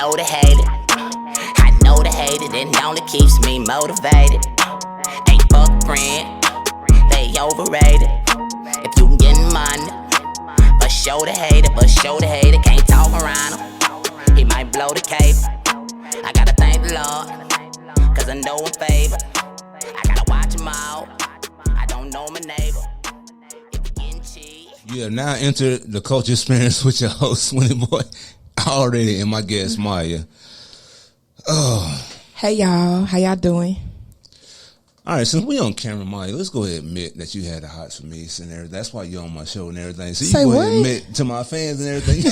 know the hate it. I know the hate it, and only keeps me motivated. Ain't fuck friend, they overrated. If you can get money, but show the hater, can't talk around him. He might blow the cable. I gotta thank the Lord, cause I know I'm favored. I gotta watch him out. I don't know my neighbor. You have now entered the culture experience with your host, Swinny Boy, already, and my guest, Maya. Oh. Hey, y'all. How y'all doing? All right, since we on camera, Maya, let's go ahead and admit that you had the hots for me and everything. That's why you're on my show and everything. So you Say go what? ahead and admit to my fans and everything.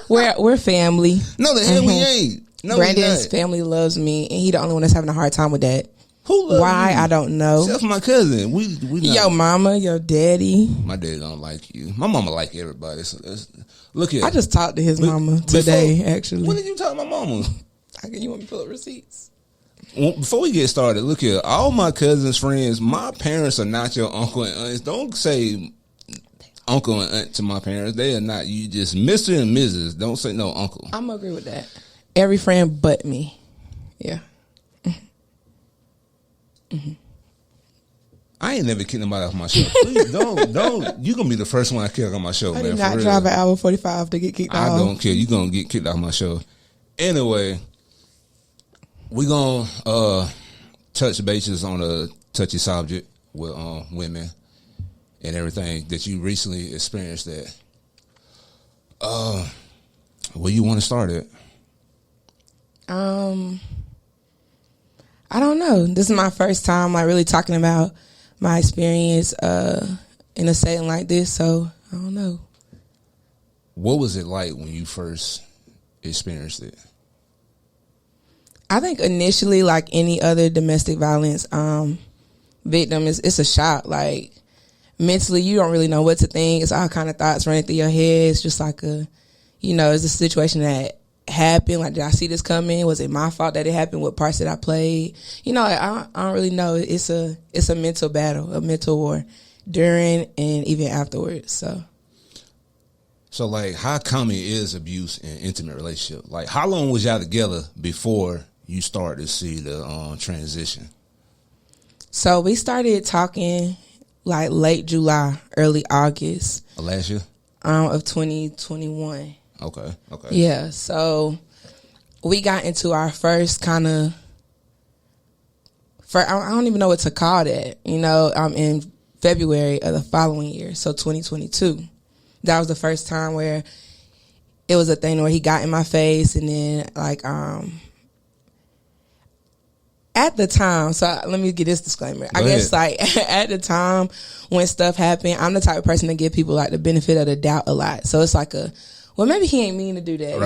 We're family. No, the hell we ain't. No, Brandon's family loves me, and he the only one that's having a hard time with that. Who loves Why? you? I don't know. Except for my cousin. We not. Your mama, your daddy. My daddy don't like you. My mama like everybody. So look here. I just talked to his mama today, actually. When did you talk to my mama? You want me to pull up receipts? Well, before we get started, look here. All my cousins' friends, my parents are not your uncle and aunts. Don't say uncle and aunt to my parents. They are not. You just Mr. and Mrs. Don't say no uncle. I'm going to agree with that. Every friend but me. Yeah. Mm-hmm. I ain't never kicked nobody off my show. Please don't. You gonna be the first one I kick off my show, man. I did not drive an hour 45 to get kicked off. I don't care. You gonna get kicked off my show. Anyway, we gonna touch bases on a touchy subject with women and everything that you recently experienced. That where you want to start at? I don't know. This is my first time like really talking about my experience in a setting like this, so I don't know. What was it like when you first experienced it? I think initially, like any other domestic violence victim, it's a shock. Like mentally, you don't really know what to think. It's all kind of thoughts running through your head. It's just like it's a situation that happened. Like, did I see this coming? Was it my fault that it happened? What parts did I play? I don't really know. It's a mental battle, a mental war during and even afterwards. So like, how common is abuse in intimate relationship? Like, how long was y'all together before you started to see the transition? So we started talking like late July, early August. Last year? Of 2021. Okay. Yeah, so we got into our first kind of, I don't even know what to call that, in February of the following year, so 2022. That was the first time where it was a thing where he got in my face, and then like at the time, so let me get this disclaimer. I guess like at the time when stuff happened, I'm the type of person to give people like the benefit of the doubt a lot. So it's like well, maybe he ain't mean to do that,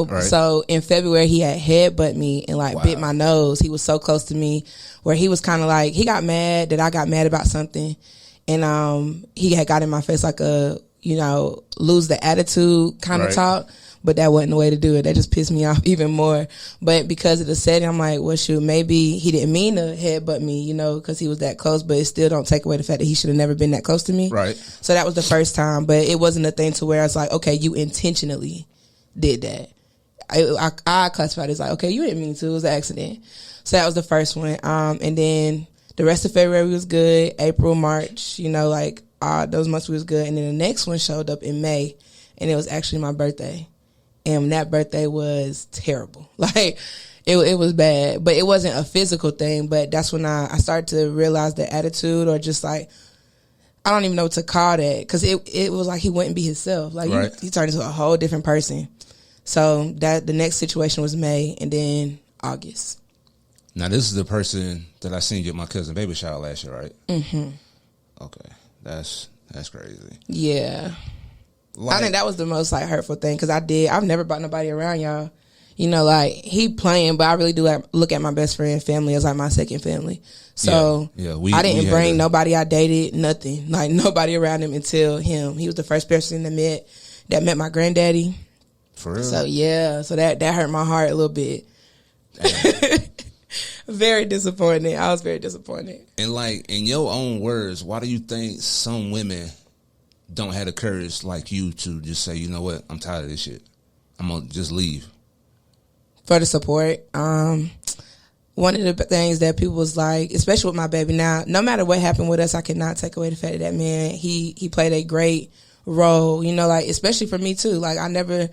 Right. So in February, he had headbutt me and like bit my nose. He was so close to me where he was kind of like, he got mad that I got mad about something. And he had got in my face like lose the attitude kind of talk. But that wasn't the way to do it. That just pissed me off even more. But because of the setting, I'm like, well, shoot, maybe he didn't mean to headbutt me, because he was that close. But it still don't take away the fact that he should have never been that close to me. Right. So that was the first time. But it wasn't a thing to where I was like, okay, you intentionally did that. I classified it as like, okay, you didn't mean to. It was an accident. So that was the first one. And then the rest of February was good. April, March, those months was good. And then the next one showed up in May. And it was actually my birthday. And that birthday was terrible. Like, it was bad. But it wasn't a physical thing. But that's when I started to realize the attitude, or just like, I don't even know what to call that. Because it was like he wouldn't be himself. Like, he turned into a whole different person. So that the next situation was May, and then August. Now, this is the person that I seen you at my cousin baby shower last year, right? Mm-hmm. Okay. That's crazy. Yeah. Like, I think that was the most like hurtful thing, because I've never brought nobody around y'all. Like he playing, but I really do look at my best friend family as like my second family. So I didn't bring nobody I dated, nothing. Like nobody around him until him. He was the first person that met my granddaddy. For real? So yeah, so that hurt my heart a little bit. Very disappointed. I was very disappointed. And like, in your own words, why do you think some women don't have the courage like you to just say, you know what, I'm tired of this shit, I'm gonna just leave? For the support. One of the things that people was like, especially with my baby now, no matter what happened with us, I cannot take away the fact that man, he played a great role, you know, like, especially for me too. Like, I never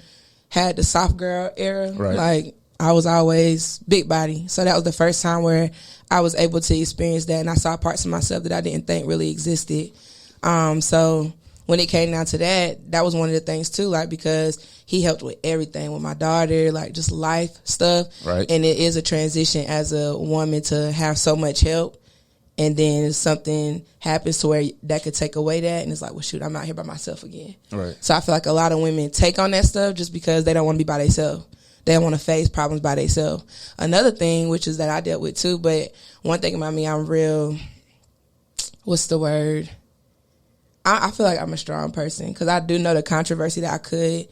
had the soft girl era. Right. Like, I was always big body. So that was the first time where I was able to experience that, and I saw parts of myself that I didn't think really existed. So when it came down to that, that was one of the things too, like, because he helped with everything with my daughter, like just life stuff. Right. And it is a transition as a woman to have so much help, and then something happens to where that could take away that, and it's like, well, shoot, I'm out here by myself again. Right. So I feel like a lot of women take on that stuff just because they don't want to be by themselves. They don't want to face problems by themselves. Another thing, which is that I dealt with too, but one thing about me, I'm real, what's the word? I feel like I'm a strong person because I do know the controversy that I could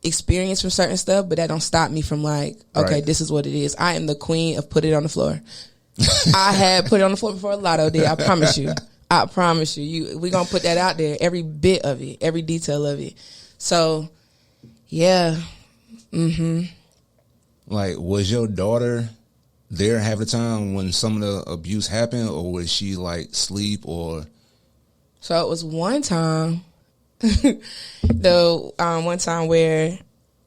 experience from certain stuff, but that don't stop me from like, okay, right. This is what it is. I am the queen of put it on the floor. I had put it on the floor before Lotto did. I promise you. I promise you. We're going to put that out there, every bit of it, every detail of it. So, yeah. Mm-hmm. Like, was your daughter there half the time when some of the abuse happened, or was she like sleep or? So it was one time, one time where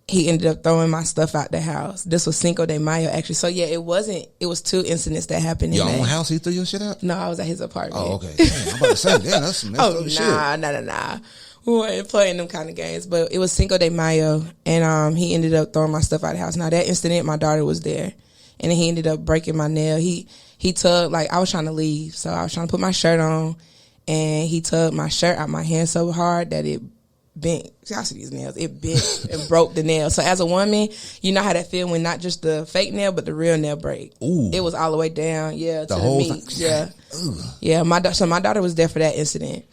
he ended up throwing my stuff out the house. This was Cinco de Mayo, actually. So yeah, it was 2 incidents that happened in Your May. own house, he threw your shit out? No, I was at his apartment. Oh, okay. Damn, I'm about to say, damn, that's some messed up shit. Nah. We weren't playing them kind of games, but it was Cinco de Mayo, and he ended up throwing my stuff out of the house. Now, that incident, my daughter was there, and then he ended up breaking my nail. He tugged, like, I was trying to leave, so I was trying to put my shirt on, and he tugged my shirt out my hand so hard that it bent. Y'all see these nails? It bent and broke the nail. So as a woman, you know how that feel when not just the fake nail, but the real nail break. Ooh. It was all the way down, yeah, to the whole meat. thing. Yeah. Ooh. Yeah, so my daughter was there for that incident.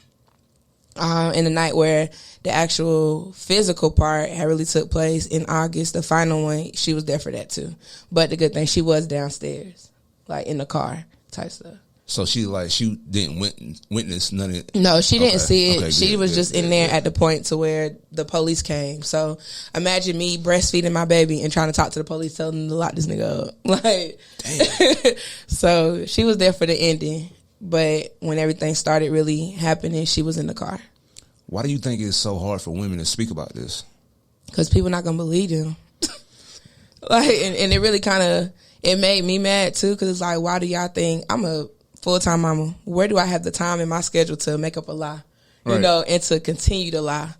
In the night where the actual physical part had really took place in August, the final one, she was there for that too. But the good thing, she was downstairs, like in the car type stuff. So she didn't witness none of it? No, she didn't see it. Okay, She was just in there at the point to where the police came. So imagine me breastfeeding my baby and trying to talk to the police, telling them to lock this nigga up. Like, damn. So she was there for the ending. But when everything started really happening, she was in the car. Why do you think it's so hard for women to speak about this? Because people not going to believe them. Like, and it really kind of, it made me mad too, because it's like, why do y'all think I'm a full-time mama? Where do I have the time in my schedule to make up a lie? You Right. know, and to continue to lie.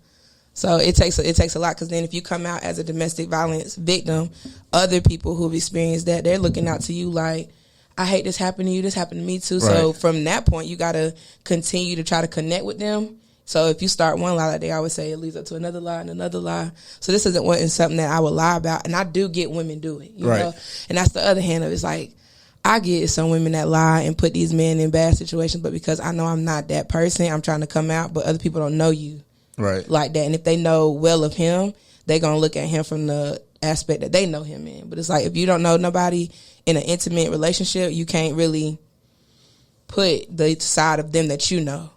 So it takes a lot, because then if you come out as a domestic violence victim, other people who've experienced that, they're looking out to you like, I hate this happened to you. This happened to me too. Right. So from that point, you got to continue to try to connect with them. So if you start one lie, like they always say, it leads up to another lie and another lie. So this isn't something that I would lie about. And I do get women do it, you Right. know? And that's the other hand of it. It's like, I get some women that lie and put these men in bad situations, but because I know I'm not that person, I'm trying to come out, but other people don't know you Right. like that. And if they know well of him, they're going to look at him from the aspect that they know him in. But it's like, if you don't know nobody in an intimate relationship, you can't really put the side of them that you know.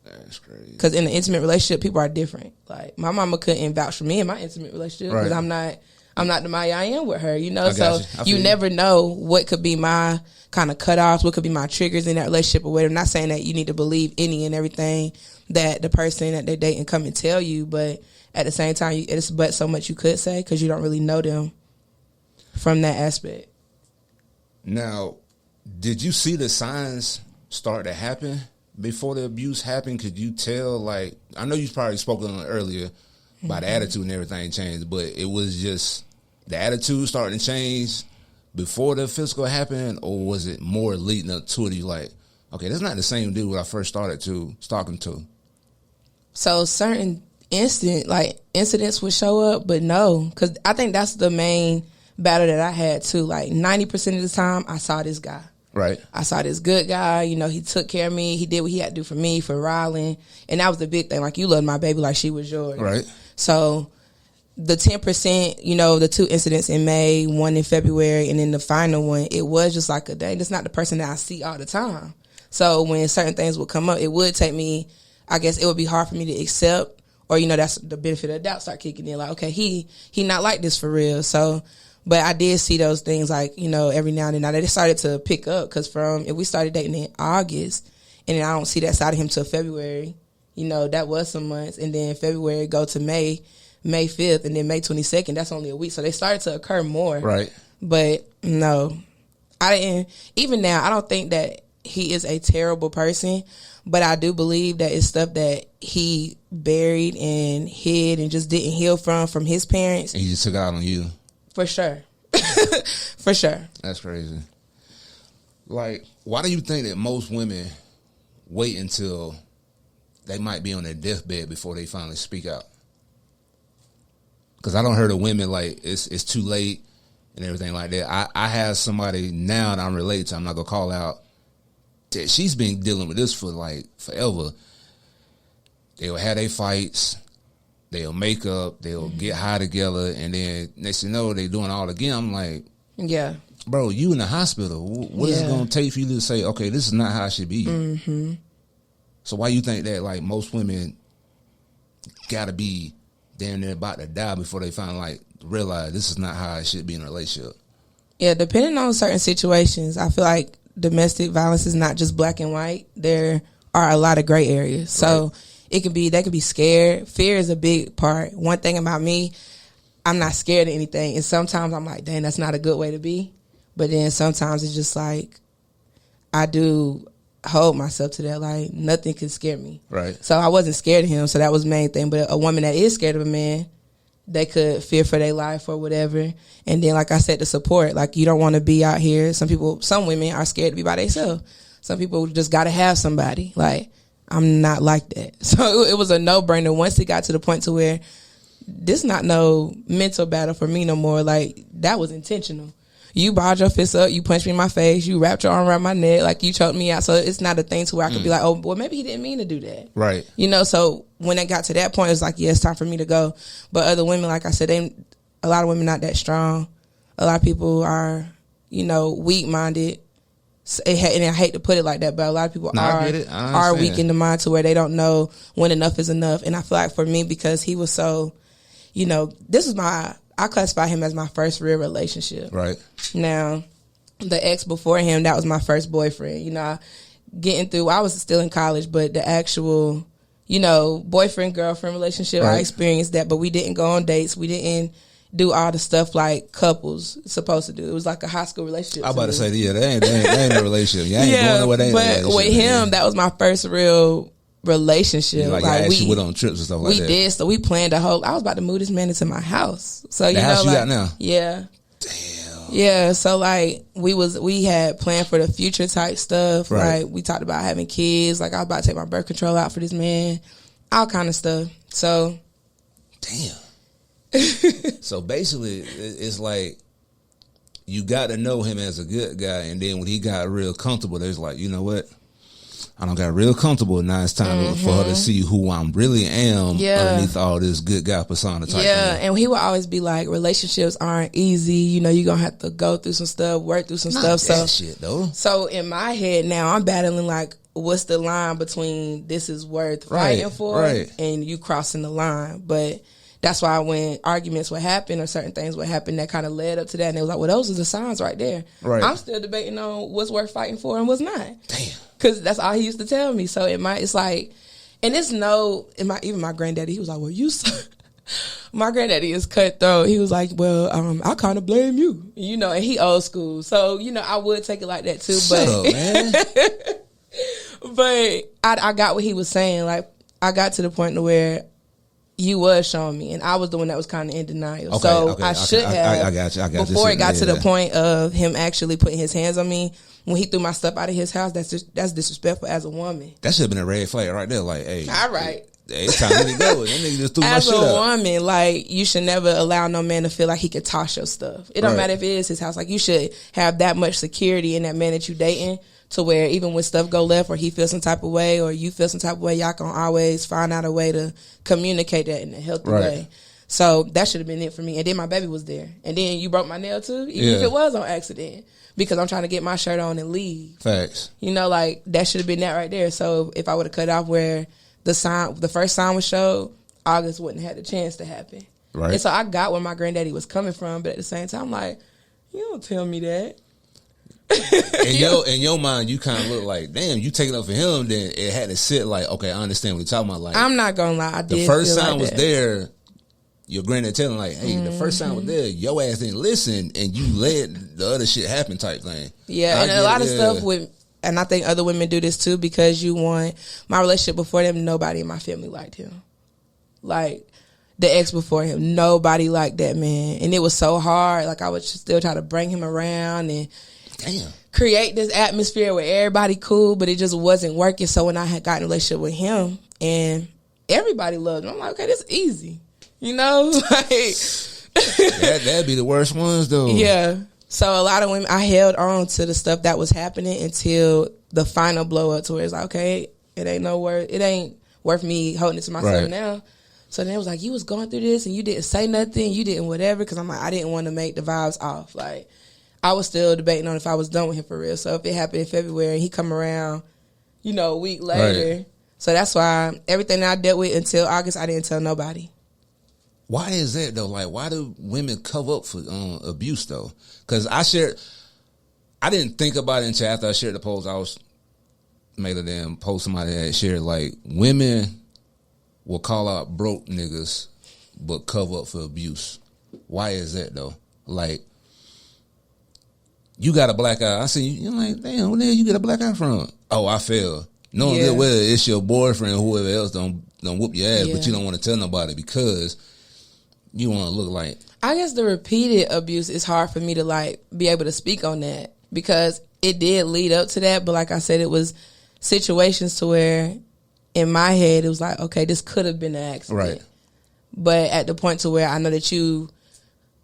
That's crazy. Because in an intimate relationship, people are different. Like, my mama couldn't vouch for me in my intimate relationship because Right. I'm not the Maya I am with her, you know? I So got you. you never know what could be my kind of cutoffs, what could be my triggers in that relationship or whatever. I'm not saying that you need to believe any and everything that the person that they're dating come and tell you, but at the same time, it's but so much you could say because you don't really know them from that aspect. Now, did you see the signs start to happen before the abuse happened? Could you tell, like, I know you probably spoke on it earlier about the attitude and everything changed, but it was just the attitude starting to change before the physical happened, or was it more leading up to it? You like, okay, that's not the same dude I first started talking to. So certain incidents would show up, but no, because I think that's the main battle that I had too. Like 90% of the time, I saw this guy. Right. I saw this good guy. You know, he took care of me. He did what he had to do for me, for Rylan, and that was the big thing. Like, you loved my baby like she was yours. Right. So the 10%, you know, the 2 incidents in May, 1 in February, and then the final one, it was just like a day. That's not the person that I see all the time. So when certain things would come up, it would take me, I guess it would be hard for me to accept, or, you know, that's the benefit of the doubt start kicking in. Like, okay, he not like this for real. So, But I did see those things like, you know, every now and then. Now they started to pick up because if we started dating in August and then I don't see that side of him till February, you know, that was some months. And then February go to May 5th, and then May 22nd, that's only a week. So they started to occur more. Right. But no, I didn't. Even now, I don't think that he is a terrible person, but I do believe that it's stuff that he buried and hid and just didn't heal from his parents. And he just took it out on you. For sure. For sure. That's crazy. Like, why do you think that most women wait until they might be on their deathbed before they finally speak out? Because I don't heard of women like it's too late and everything like that. I have somebody now that I'm related to, I'm not going to call out, that she's been dealing with this for like forever. They'll have their fights. They'll make up. They'll get high together. And then next thing you know, they doing it all again. I'm like, yeah. Bro, you in the hospital. What is it going to take for you to say, okay, this is not how it should be? Mm-hmm. So why you think that like most women got to be damn near about to die before they finally like realize this is not how it should be in a relationship? Yeah, depending on certain situations, I feel like domestic violence is not just black and white. There are a lot of gray areas. So they could be scared. Fear is a big part. One thing about me, I'm not scared of anything. And sometimes I'm like, dang, that's not a good way to be. But then sometimes it's just like, I do hold myself to that. Like, nothing can scare me. Right. So I wasn't scared of him. So that was the main thing. But a woman that is scared of a man, they could fear for their life or whatever. And then, like I said, the support. Like, you don't want to be out here. Some women are scared to be by themselves. Some people just got to have somebody. Like, I'm not like that. So it was a no-brainer once it got to the point to where this not no mental battle for me no more. Like, that was intentional. You balled your fist up, you punched me in my face, you wrapped your arm around my neck, like you choked me out. So it's not a thing to where I could be like, oh, well, maybe he didn't mean to do that. Right. You know, so when it got to that point, it's like, yeah, it's time for me to go. But other women, like I said, a lot of women not that strong. A lot of people are, you know, weak-minded. And I hate to put it like that, but a lot of people are weak in the mind to where they don't know when enough is enough. And I feel like for me, because he was so, you know, I classify him as my first real relationship. Right. Now, the ex before him, that was my first boyfriend. You know, I was still in college, but the actual, you know, boyfriend-girlfriend relationship, I experienced that, but we didn't go on dates. We didn't do all the stuff like couples supposed to do. It was like a high school relationship. I was about to say, yeah, that ain't a relationship. You ain't going nowhere. But with him, that was my first real relationship. Yeah, like we went on trips and stuff like that. We did. So we planned I was about to move this man into my house. So the house you got now? Yeah. Damn. Yeah. So like we had planned for the future type stuff. Right. Like we talked about having kids. Like I was about to take my birth control out for this man. All kind of stuff. So. Damn. So basically, it's like you got to know him as a good guy, and then when he got real comfortable, there's like, you know what? I don't got real comfortable. Now it's time for her to see who I really am underneath all this good guy persona type thing. And he would always be like, relationships aren't easy. You know, you're going to have to go through some stuff, work through some stuff. That shit, though. So in my head now, I'm battling like, what's the line between this is worth fighting for and you crossing the line? But that's why when arguments would happen or certain things would happen that kind of led up to that. And it was like, well, those are the signs right there. Right. I'm still debating on what's worth fighting for and what's not. Damn. Because that's all he used to tell me. So it's like, and it's even my granddaddy, he was like, well, my granddaddy is cutthroat. He was like, well, I kind of blame you. You know, and he old school. So, you know, I would take it like that too. Shut up, man. But I got what he was saying. Like, I got to the point to where you was showing me, and I was the one that was kind of in denial. I should have. I got you. Before it got to the point of him actually putting his hands on me, when he threw my stuff out of his house, that's disrespectful as a woman. That should have been a red flag right there. Like, hey, all right. Hey, it's time to go. That nigga just threw my shit out. As a up. woman, like, you should never allow no man to feel like he could toss your stuff. It don't matter if it is his house. Like, you should have that much security in that man that you dating, to where even when stuff go left or he feels some type of way or you feel some type of way, y'all can always find out a way to communicate that in a healthy way. So that should have been it for me. And then my baby was there. And then you broke my nail too, even if it was on accident, because I'm trying to get my shirt on and leave. Facts. You know, like, that should have been that right there. So if I would have cut off where the first sign was showed, August wouldn't have had the chance to happen. Right. And so I got where my granddaddy was coming from, but at the same time, I'm like, you don't tell me that. In your mind, you kind of look like, damn, you taking up for him. Then it had to sit like, okay, I understand what you're talking about. Like, I'm not gonna lie, I did. The first feel sign like was that. there. Your granddad telling like, hey, the first sign was there. Your ass didn't listen, and you let the other shit happen, type thing. Yeah, and a lot of stuff with, and I think other women do this too, because you want my relationship before them. Nobody in my family liked him, like the ex before him. Nobody liked that man, and it was so hard. Like I would still try to bring him around and create this atmosphere where everybody cool, but it just wasn't working. So when I had gotten a relationship with him, and everybody loved him, I'm like, okay, this is easy. You know, like that'd be the worst ones though. Yeah. So a lot of women, I held on to the stuff that was happening until the final blow up, to where it's like, okay, it ain't worth me holding it to myself now. So then it was like, you was going through this and you didn't say nothing, you didn't whatever, because I'm like, I didn't want to make the vibes off. Like I was still debating on if I was done with him for real. So if it happened in February and he come around, you know, a week later. So that's why everything that I dealt with until August, I didn't tell nobody. Why is that though? Like, why do women cover up for abuse though? Because I didn't think about it until after I shared the post. I was made a damn post somebody had shared, like, women will call out broke niggas but cover up for abuse. Why is that though? Like, you got a black eye. I see you, you're like, damn, where the hell you get a black eye from? Oh, I fell. Knowing good well it's your boyfriend or whoever else don't whoop your ass, but you don't want to tell nobody because you want to look like. I guess the repeated abuse is hard for me to like be able to speak on that, because it did lead up to that. But like I said, it was situations to where in my head it was like, okay, this could have been an accident. Right. But at the point to where I know that you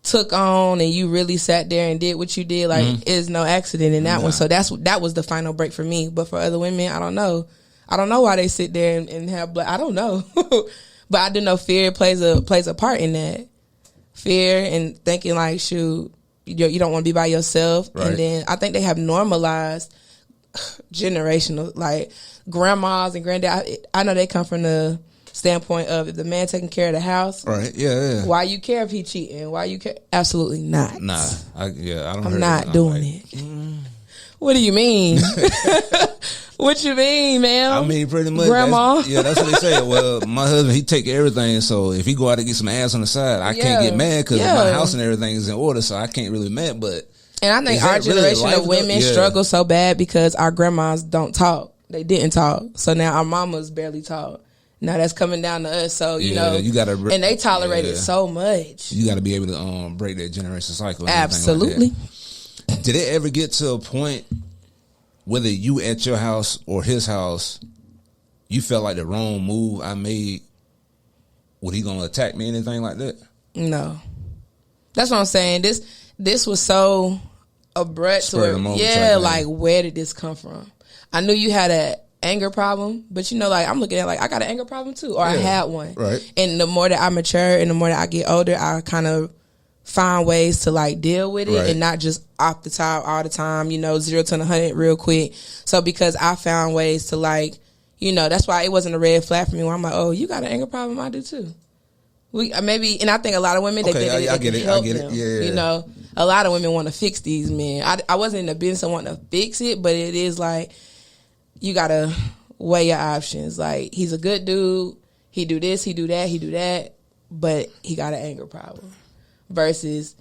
took on and you really sat there and did what you did, like it's no accident in that one. So that was the final break for me. But for other women, I don't know. I don't know why they sit there and have I don't know. But I do know fear plays a part in that. Fear and thinking like, shoot, you don't want to be by yourself. Right. And then I think they have normalized generational, like grandmas and granddad. I know they come from the standpoint of, if the man taking care of the house, right? Yeah. Why you care if he cheating? Why you care? Absolutely not. Nah, I don't. I'm not doing it. What do you mean? What you mean, man? I mean, pretty much, Grandma. That's what they say. Well, my husband, he take everything, so if he go out and get some ass on the side, I can't get mad because my house and everything is in order, so I can't really mad. But and I think our generation of women struggle so bad because our grandmas don't talk. They didn't talk, so now our mamas barely talk. Now that's coming down to us, so you know, you gotta, and they tolerate it so much. You got to be able to break that generation cycle. Absolutely. Like did it ever get to a point, whether you at your house or his house, you felt like the wrong move I made? Was he gonna attack me or anything like that? No, that's what I'm saying. This was so abrupt. Like where did this come from? I knew you had a anger problem, but you know, like I'm looking at like I got an anger problem too, or I had one. Right. And the more that I mature and the more that I get older, I kind of find ways to like deal with it and not just off the top all the time, you know, 0 to 100 real quick. So because I found ways to like, you know, that's why it wasn't a red flag for me where I'm like, oh, you got an anger problem, I do too. Maybe, and I think a lot of women, they think I get it. Yeah. You know, a lot of women want to fix these men. I wasn't in the business of wanting to fix it, but it is like, you gotta weigh your options. Like, he's a good dude. He do this, he do that, but he got an anger problem. Versus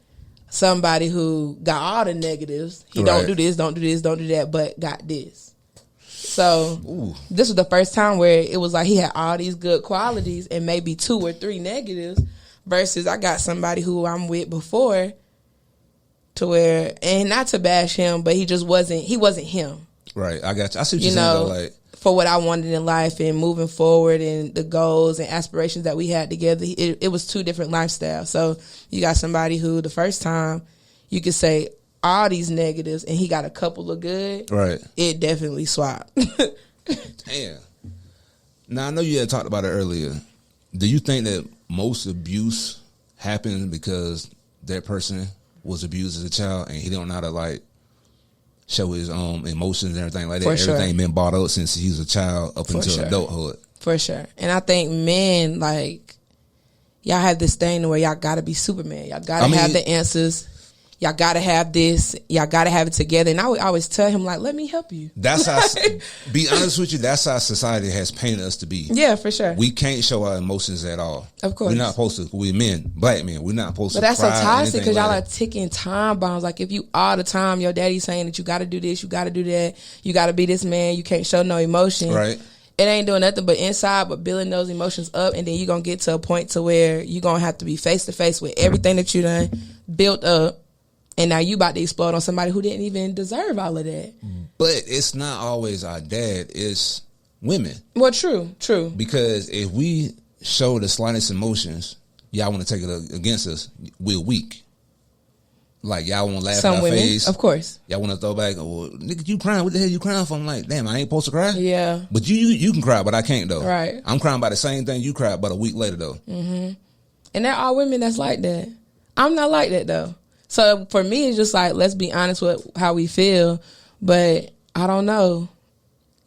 somebody who got all the negatives. He don't do this, don't do that, but got this. So this was the first time where it was like he had all these good qualities and maybe 2 or 3 negatives. Versus I got somebody who I'm with before, to where, and not to bash him, but he wasn't him. Right, I got you. I see what you're saying, though, like, for what I wanted in life and moving forward and the goals and aspirations that we had together, it was 2 different lifestyles. So you got somebody who the first time you could say all these negatives and he got a couple of good. Right. It definitely swapped. Damn. Now, I know you had talked about it earlier. Do you think that most abuse happens because that person was abused as a child and he don't know how to, like, show his emotions and everything like that? Everything been brought up since he was a child up until adulthood. For sure. And I think men, like, y'all have this thing where y'all gotta be Superman. Y'all gotta have the answers. Y'all gotta have this. Y'all gotta have it together. And I would always tell him, like, let me help you. That's how, be honest with you, that's how society has painted us to be. Yeah, for sure. We can't show our emotions at all. Of course. We're not supposed to. We're men, black men. We're not supposed to. But that's so toxic because y'all like are ticking time bombs. Like, if you all the time, your daddy's saying that you gotta do this, you gotta do that, you gotta be this man, you can't show no emotion. Right. It ain't doing nothing but inside, but building those emotions up, and then you're gonna get to a point to where you're gonna have to be face to face with everything that you done built up, and now you about to explode on somebody who didn't even deserve all of that. But it's not always our dad, it's women. Well, true. Because if we show the slightest emotions, y'all want to take it against us, we're weak. Like, y'all want to laugh in our women, face. of course. Y'all want to throw back, well, nigga, you crying. What the hell you crying for? I'm like, damn, I ain't supposed to cry? Yeah. But you can cry, but I can't, though. Right. I'm crying by the same thing you cried, but a week later, though. Mm-hmm. And there are women that's like that. I'm not like that, though. So for me, it's just like, let's be honest with how we feel. But I don't know.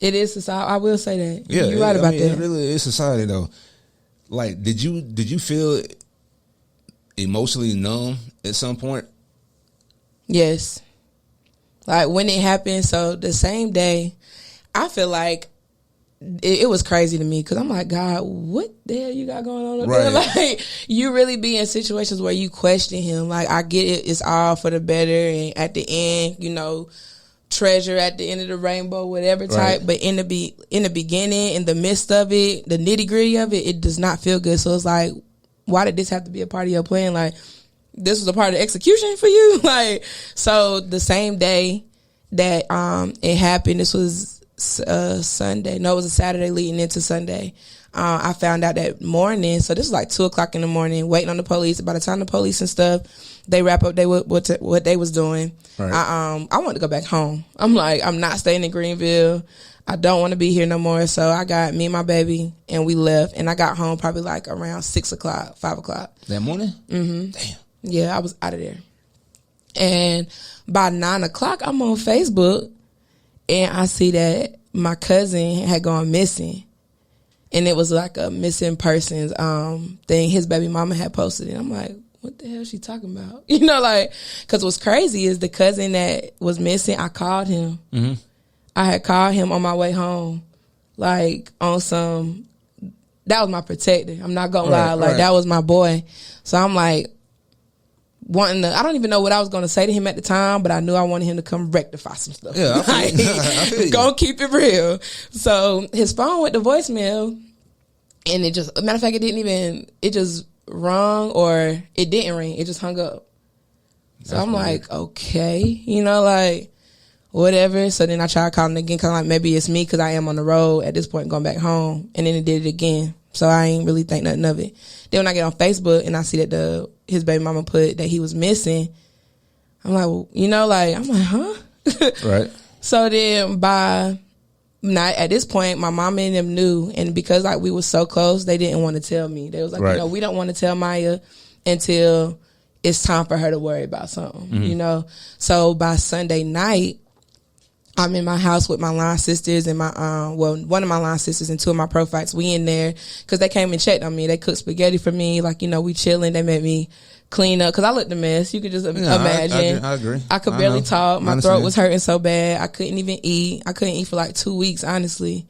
It is society. I will say that. Yeah, you're right about that. It really is society, though. Like, did you feel emotionally numb at some point? Yes. Like, when it happened, so the same day, I feel like it was crazy to me because I'm like, God, what the hell you got going on up there? Like, you really be in situations where you question him. Like, I get it, it's all for the better, and at the end, you know, treasure at the end of the rainbow, whatever type. Right. But in the beginning, in the midst of it, the nitty gritty of it, it does not feel good. So it's like, why did this have to be a part of your plan? Like, this was a part of the execution for you? Like, so the same day that it happened, this was Sunday. No, it was a Saturday leading into Sunday. I found out that morning. So this was like 2:00 in the morning, waiting on the police. By the time the police and stuff, they wrap up what they was doing. Right. I wanted to go back home. I'm like, I'm not staying in Greenville. I don't want to be here no more. So I got me and my baby, and we left. And I got home probably like around 6:00, 5:00 that morning. Mm-hmm. Damn. Yeah, I was out of there. And by 9:00, I'm on Facebook, and I see that my cousin had gone missing. And it was like a missing persons thing his baby mama had posted it. I'm like, what the hell is she talking about? You know, like, because what's crazy is the cousin that was missing, I called him. Mm-hmm. I had called him on my way home, like, on some, that was my protector. I'm not going to lie. Like, that was my boy. So I'm like, I don't even know what I was going to say to him at the time, but I knew I wanted him to come rectify some stuff. Yeah, I feel you. Gonna keep it real. So his phone went to voicemail, and it just, matter of fact, it just rung, or it didn't ring. It just hung up. So I'm like, okay, you know, like, whatever. So then I tried calling again, because like, maybe it's me, because I am on the road at this point going back home, and then it did it again. So I ain't really think nothing of it. Then when I get on Facebook and I see that his baby mama put that he was missing, I'm like, well, you know, like, I'm like, huh? Right. So then at this point, my mama and them knew, and because like we were so close, they didn't want to tell me. They was like, you know, we don't want to tell Maya until it's time for her to worry about something, you know? So by Sunday night, I'm in my house with my line sisters and my, one of my line sisters and two of my profites. We in there because they came and checked on me. They cooked spaghetti for me. Like, you know, we chilling. They made me clean up because I looked a mess. You could just imagine. I agree. I could barely talk. My throat was hurting so bad. I couldn't even eat. I couldn't eat for like 2 weeks, honestly.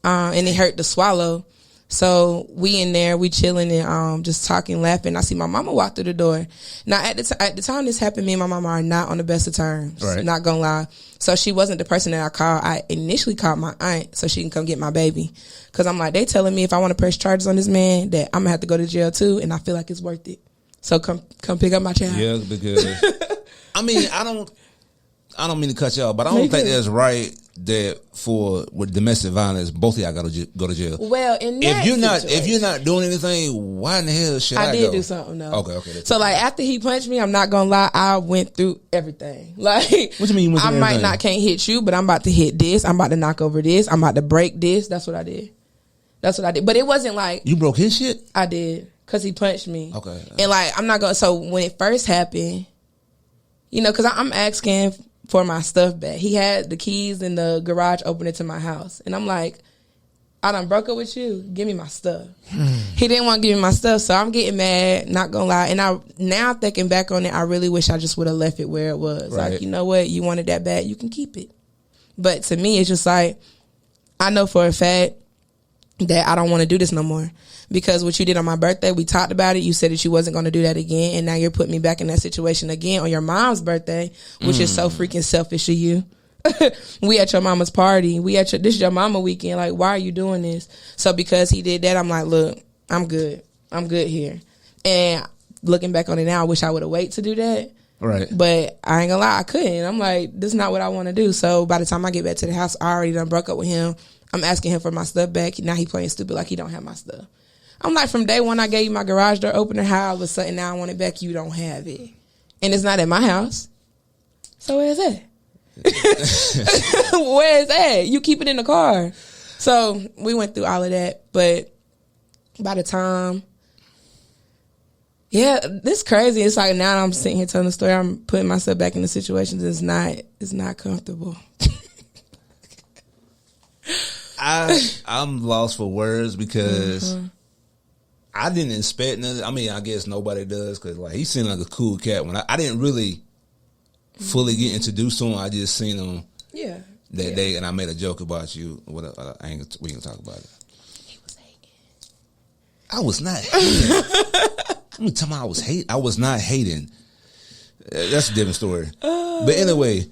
And it hurt to swallow. So we in there, we chilling and just talking, laughing. I see my mama walk through the door. Now at the time this happened, me and my mama are not on the best of terms. Right. Not gonna lie. So she wasn't the person that I called. I initially called my aunt so she can come get my baby. Cause I'm like, they telling me if I want to press charges on this man that I'm gonna have to go to jail too, and I feel like it's worth it. So come pick up my child. Yeah, because I mean, I don't mean to cut you off, but I don't think that's right that with domestic violence, both of y'all got to go to jail. Well, if you're not doing anything, why in the hell should I go? I did do something though. Okay. So like after he punched me, I'm not gonna lie, I went through everything. Like, what you mean? I might not can't hit you, but I'm about to hit this. I'm about to knock over this. I'm about to break this. That's what I did. But it wasn't like you broke his shit. I did because he punched me. Okay. And like I'm not gonna. So when it first happened, you know, because I'm asking for my stuff back. He had the keys in the garage opening to my house. And I'm like, I done broke up with you. Give me my stuff. He didn't want to give me my stuff, so I'm getting mad. Not gonna lie. And now thinking back on it, I really wish I just would have left it where it was. Right. Like, you know what? You wanted that bad, you can keep it. But to me, it's just like, I know for a fact that I don't want to do this no more. Because what you did on my birthday, we talked about it. You said that you wasn't going to do that again. And now you're putting me back in that situation again on your mom's birthday, which is so freaking selfish of you. We at your mama's party. This is your mama weekend. Like, why are you doing this? So because he did that, I'm like, look, I'm good. I'm good here. And looking back on it now, I wish I would have waited to do that. Right. But I ain't gonna lie, I couldn't. I'm like, this is not what I want to do. So by the time I get back to the house, I already done broke up with him. I'm asking him for my stuff back. Now he playing stupid like he don't have my stuff. I'm like, from day one I gave you my garage door opener, how all of a sudden now I want it back, you don't have it. And it's not at my house. So where's that? Where's that? You keep it in the car. So we went through all of that. But by the time, yeah, this crazy. It's like now I'm sitting here telling the story, I'm putting myself back in the situations. It's not comfortable. I'm lost for words because I didn't expect nothing. I mean, I guess nobody does because like he seemed like a cool cat. When I didn't really fully get introduced to him, I just seen him that day, and I made a joke about you. We can talk about it. He was hating. I was not hating. Let me tell me I was hating. I was not hating. That's a different story. But anyway,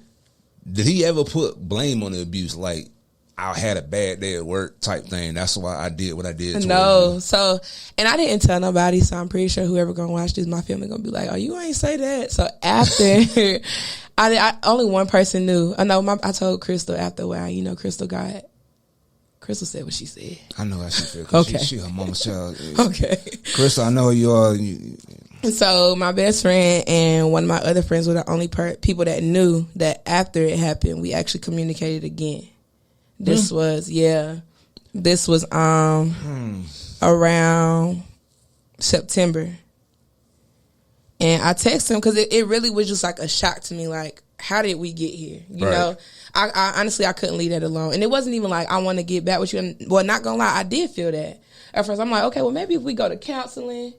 did he ever put blame on the abuse? Like, I had a bad day at work type thing. That's why I did what I did. No. So, and I didn't tell nobody, so I'm pretty sure whoever gonna watch this, my family gonna be like, oh, you ain't say that. So after, I only one person knew. I know I told Crystal after a while, Crystal said what she said. I know how she feels. Okay. She her mama's child. Okay. Crystal, I know who you are. So my best friend and one of my other friends were the only people that knew that after it happened, we actually communicated again. This was around September. And I texted him because it really was just like a shock to me. Like, how did we get here? You know, I honestly, I couldn't leave that alone. And it wasn't even like, I want to get back with you. And, well, not gonna lie, I did feel that. At first, I'm like, okay, well, maybe if we go to counseling,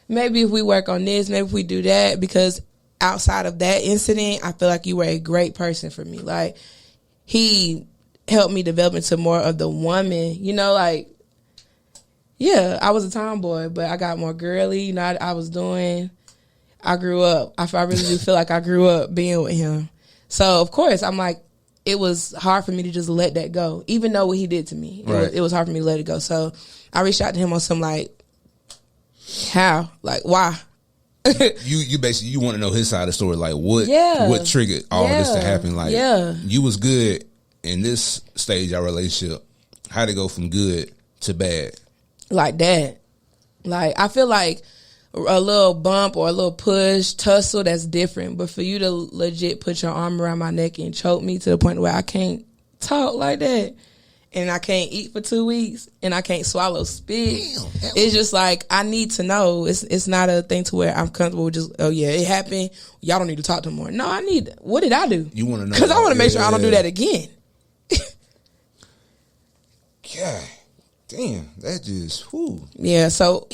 maybe if we work on this, maybe if we do that. Because outside of that incident, I feel like you were a great person for me. Like, he helped me develop into more of the woman, like, yeah, I was a tomboy, but I got more girly, I grew up. I really do feel like I grew up being with him. So, of course, I'm like, it was hard for me to just let that go, even though what he did to me. It was hard for me to let it go. So, I reached out to him on some, like, how? Like, why? You basically, you want to know his side of the story, like, what triggered all this to happen? Like, you was good in this stage of our relationship. How'd it go from good to bad? Like that. Like, I feel like a little bump or a little push, tussle, that's different. But for you to legit put your arm around my neck and choke me to the point where I can't talk like that, and I can't eat for 2 weeks, and I can't swallow spit. It's just like, I need to know. It's not a thing to where I'm comfortable with just, oh yeah, it happened. Y'all don't need to talk no more. No, what did I do? You want to know. Because I want to make sure I don't do that again. God damn, that just, whoo. Yeah, so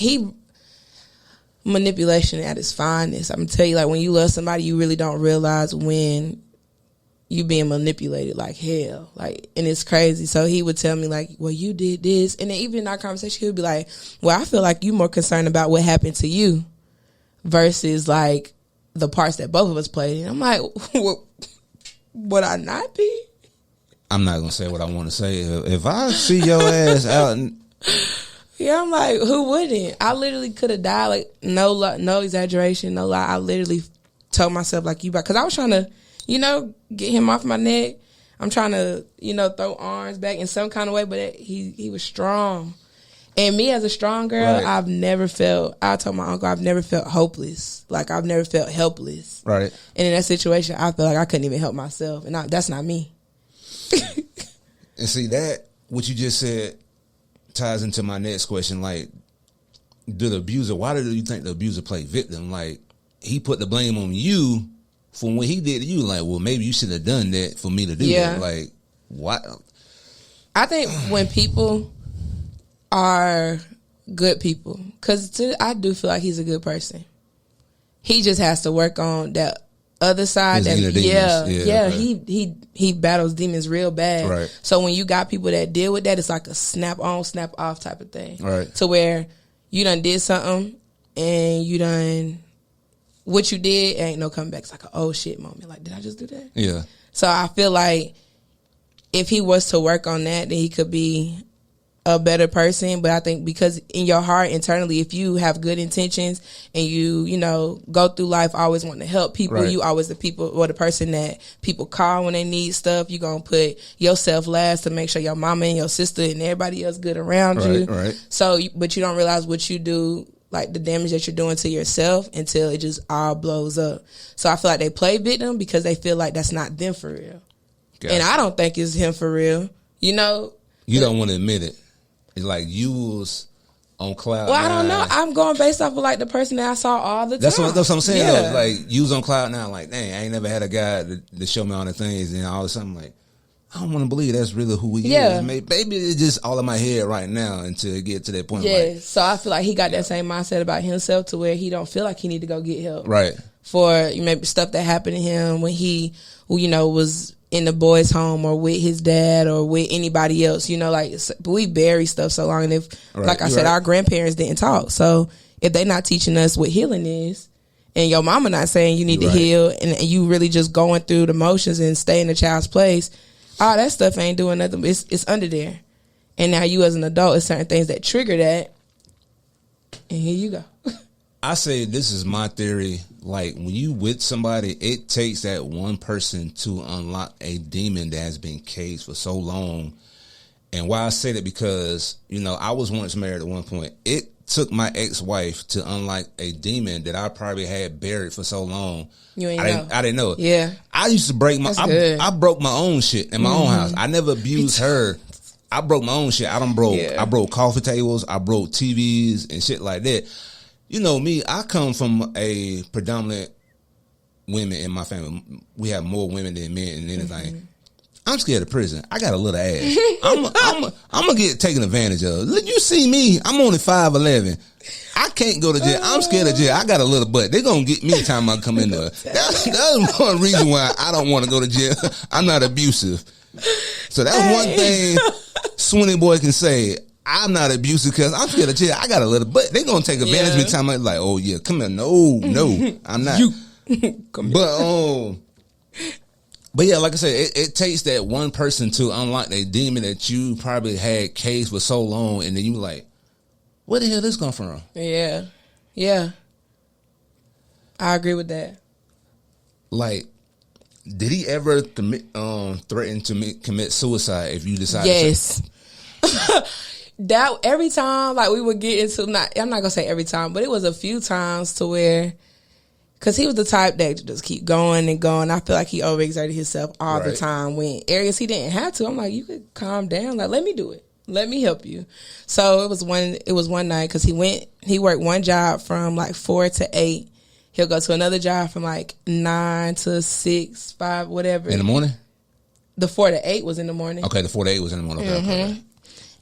manipulation at its finest. I'm going to tell you, like, when you love somebody, you really don't realize when you being manipulated like hell. Like, and it's crazy. So he would tell me, like, well, you did this. And then even in our conversation, he would be like, well, I feel like you more concerned about what happened to you versus, like, the parts that both of us played. And I'm like, would I not be? I'm not gonna say what I want to say. If I see your ass out, yeah, I'm like, who wouldn't? I literally could have died. Like, no exaggeration, no lie. I literally told myself, like, you back, because I was trying to, get him off my neck. I'm trying to, throw arms back in some kind of way, but he was strong. And me as a strong girl, right. I told my uncle, I've never felt hopeless. Like, I've never felt helpless. Right. And in that situation, I felt like I couldn't even help myself. And that's not me. And see, that, what you just said, ties into my next question. Like, why do you think the abuser played victim? Like, he put the blame on you for what he did to you. Like, well, maybe you should have done that for me to do that. Like, what? I think when people are good people. Because I do feel like he's a good person. He just has to work on that other side. He battles demons real bad. Right. So when you got people that deal with that, it's like a snap on, snap off type of thing. Right. To where you done did something and you done, what you did ain't no coming back. It's like an oh shit moment. Like, did I just do that? Yeah. So I feel like if he was to work on that, then he could be a better person. But I think because in your heart internally, if you have good intentions and you know, go through life always wanting to help people, right. you always the people or the person that people call when they need stuff. You gonna put yourself last to make sure your mama and your sister and everybody else good around you. Right. So, but you don't realize what you do, like the damage that you're doing to yourself, until it just all blows up. So I feel like they play victim because they feel like that's not them for real. Gotcha. And I don't think it's him for real. You know, you don't want to admit it. It's like you was on cloud. Well, I don't know. I'm going based off of like the person that I saw all the time. That's what I'm saying. Yeah. Though. Like you was on cloud now. Like, dang, I ain't never had a guy to show me all the things, and all of a sudden, like, I don't want to believe that's really who he is. Maybe it's just all in my head right now until it get to that point. Yeah. Like, so I feel like he got that same mindset about himself to where he don't feel like he need to go get help. Right. For maybe stuff that happened to him when he, you know, was in the boys' home or with his dad or with anybody else, you know, like we bury stuff so long. And if, like I said, our grandparents didn't talk. So if they not teaching us what healing is, and your mama not saying you need to heal, and you really just going through the motions and stay in the child's place, all that stuff ain't doing nothing. It's under there. And now you as an adult, it's certain things that trigger that. And here you go. I say this is my theory. Like when you with somebody, it takes that one person to unlock a demon that has been caged for so long. And why I say that, because, you know, I was once married at one point. It took my ex-wife to unlock a demon that I probably had buried for so long. I didn't know it. Yeah. I used to break my, I broke my own shit in my own house. I never abused her. I broke my own shit. I broke coffee tables. I broke TVs and shit like that. You know me, I come from a predominant women in my family. We have more women than men and anything. Mm-hmm. I'm scared of prison. I got a little ass. I'm gonna get taken advantage of. Look, you see me, I'm only 5'11". I can't go to jail. I'm scared of jail. I got a little butt. They're gonna get me time I come in there. That's one reason why I don't want to go to jail. I'm not abusive. So that's one thing Swinny Boy can say. I'm not abusive because I'm scared of jail. I got a little butt. They're going to take advantage of me time. I'm like, oh, yeah, come here. No, I'm not. But yeah, like I said, it takes that one person to unlock that demon that you probably had caged for so long. And then you like, where the hell this come from? Yeah. Yeah. I agree with that. Like, did he ever threaten to commit suicide if you decided Yes. That every time, like we would get into, I'm not gonna say every time, but it was a few times to where, because he was the type that just keep going and going. I feel like he overexerted himself all the time. When areas he didn't have to, I'm like, you could calm down. Like, let me do it. Let me help you. So it was one night because he worked one job from like 4 to 8. He'll go to another job from like 9 to 6, 5, whatever. In the morning? The 4 to 8 was in the morning. Okay, the 4 to 8 was in the morning. Okay, okay.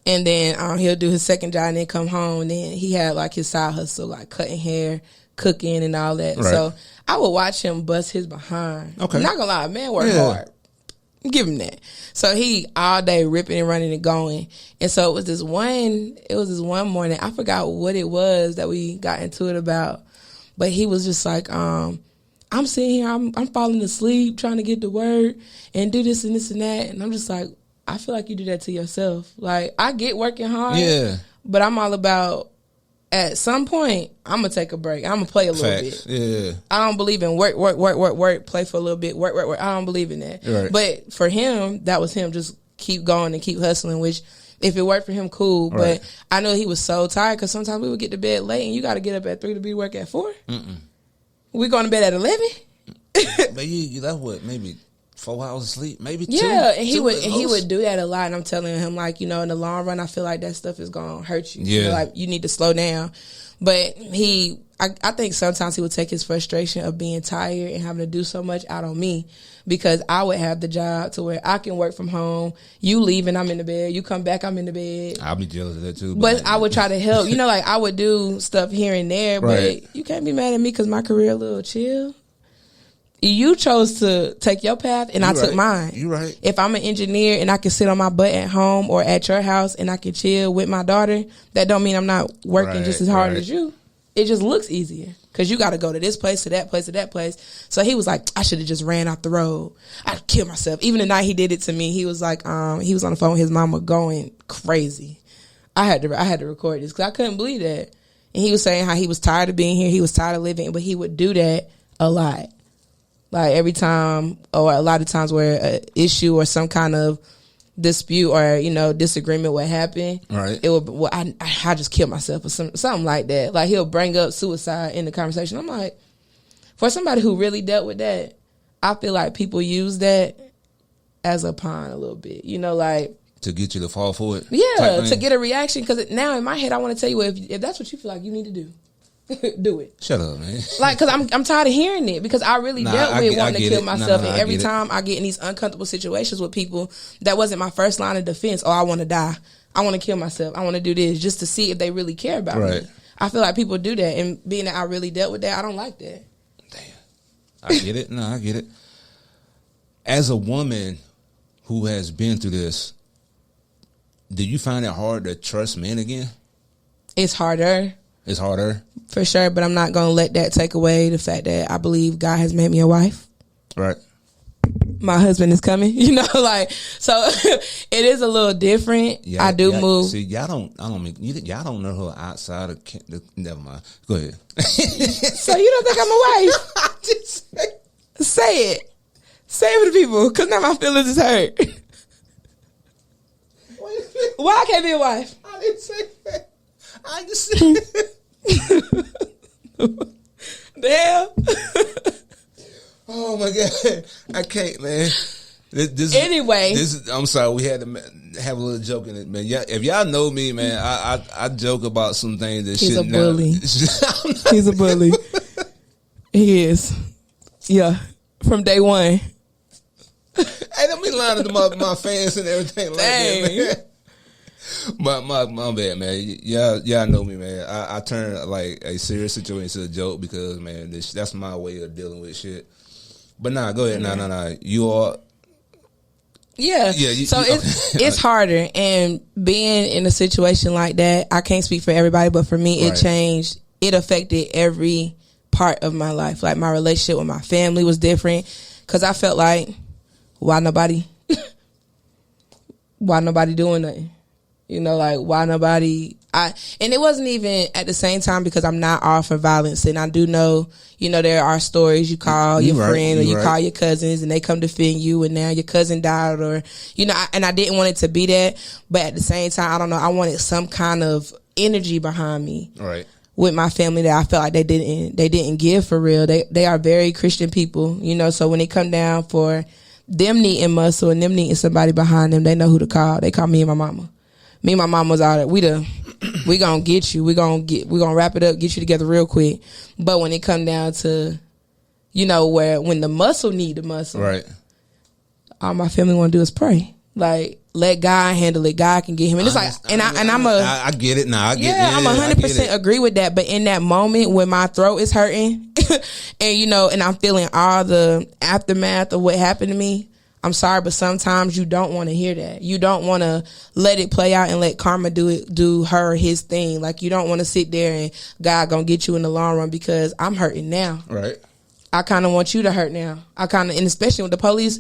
And then he'll do his second job and then come home. And then he had like his side hustle, like cutting hair, cooking and all that. Right. So I would watch him bust his behind. Okay. I'm not gonna lie, man work hard. Give him that. So he all day ripping and running and going. And so it was this one morning, I forgot what it was that we got into it about. But he was just like, I'm sitting here, I'm falling asleep trying to get to work and do this and this and that. And I'm just like, I feel like you do that to yourself. Like, I get working hard, but I'm all about, at some point, I'm going to take a break. I'm going to play a little bit. Yeah. I don't believe in work, play for a little bit, work. I don't believe in that. Right. But for him, that was him. Just keep going and keep hustling, which if it worked for him, cool. Right. But I know he was so tired because sometimes we would get to bed late and you got to get up at 3 to be to work at 4. We going to bed at 11. But that's what, maybe 4 hours of sleep, maybe 2. Yeah, and he would do that a lot. And I'm telling him, like, you know, in the long run, I feel like that stuff is gonna hurt you. Yeah, you know, like you need to slow down. But I think sometimes he would take his frustration of being tired and having to do so much out on me, because I would have the job to where I can work from home. You leave and I'm in the bed. You come back, I'm in the bed. I'll be jealous of that too. But I would try to help. Like I would do stuff here and there, right. But you can't be mad at me because my career a little chill. You chose to take your path and I took mine. You're right. If I'm an engineer and I can sit on my butt at home or at your house and I can chill with my daughter, that don't mean I'm not working just as hard as you. It just looks easier because you got to go to this place, to that place, to that place. So he was like, I should have just ran off the road. I'd kill myself. Even the night he did it to me, he was like, he was on the phone with his mama going crazy. I had to record this because I couldn't believe that. And he was saying how he was tired of being here. He was tired of living, but he would do that a lot. Like every time, or a lot of times where an issue or some kind of dispute or disagreement would happen, right? It would. Well, I just kill myself or something like that. Like he'll bring up suicide in the conversation. I'm like, for somebody who really dealt with that, I feel like people use that as a pawn a little bit. Like to get you to fall for it. Yeah, to get a reaction. Because now in my head, I want to tell you if that's what you feel like you need to do. Do it. Shut up, man. Like, because I'm tired of hearing it, because I really dealt with wanting to kill myself. And every time I get in these uncomfortable situations with people, that wasn't my first line of defense. Oh, I want to die. I want to kill myself. I want to do this just to see if they really care about me. I feel like people do that. And being that I really dealt with that, I don't like that. Damn. I get it. No, I get it. As a woman who has been through this, do you find it hard to trust men again? It's harder. It's harder? For sure, but I'm not going to let that take away the fact that I believe God has made me a wife. Right. My husband is coming, so it is a little different. Yeah, I do move. See, y'all don't know her outside of, never mind. Go ahead. So you don't think I'm a wife? Just say it. Say it for the people, because now my feelings is hurt. Why I can't be a wife? I didn't say that. I just said the hell? Oh my God, I can't, man. Anyway, I'm sorry. We had to have a little joke in it, man. If y'all know me, man, I joke about some things that he's shit. A bully. He's a bully. He is. Yeah, from day one. Hey, don't be lying to my fans and everything like that, man. My bad, man. Y'all know me, man. I turn like a serious situation to a joke because, man, that's my way of dealing with shit. But nah, go ahead. Nah. You are. Yeah. So it's harder, and being in a situation like that, I can't speak for everybody, but for me, it changed. It affected every part of my life. Like my relationship with my family was different because I felt like, why nobody doing nothing? Why nobody? And it wasn't even at the same time because I'm not all for violence, and I do know, there are stories you call your friend or you call your cousins and they come defend you, and now your cousin died, or and I didn't want it to be that, but at the same time, I don't know, I wanted some kind of energy behind me, with my family that I felt like they didn't give for real. They are very Christian people, so when it come down for them needing muscle and them needing somebody behind them, they know who to call. They call me and my mama. Me and my mom was all that. We gonna get you. We gonna wrap it up, get you together real quick. But when it come down to, when the muscle need the muscle, all my family want to do is pray. Like, let God handle it. God can get him. And it's like, I get it now. I'm 100% agree with that. But in that moment when my throat is hurting, and and I'm feeling all the aftermath of what happened to me, I'm sorry, but sometimes you don't want to hear that. You don't want to let it play out and let karma do his thing. Like, you don't want to sit there and God gonna get you in the long run because I'm hurting now. Right. I kind of want you to hurt now. And especially with the police,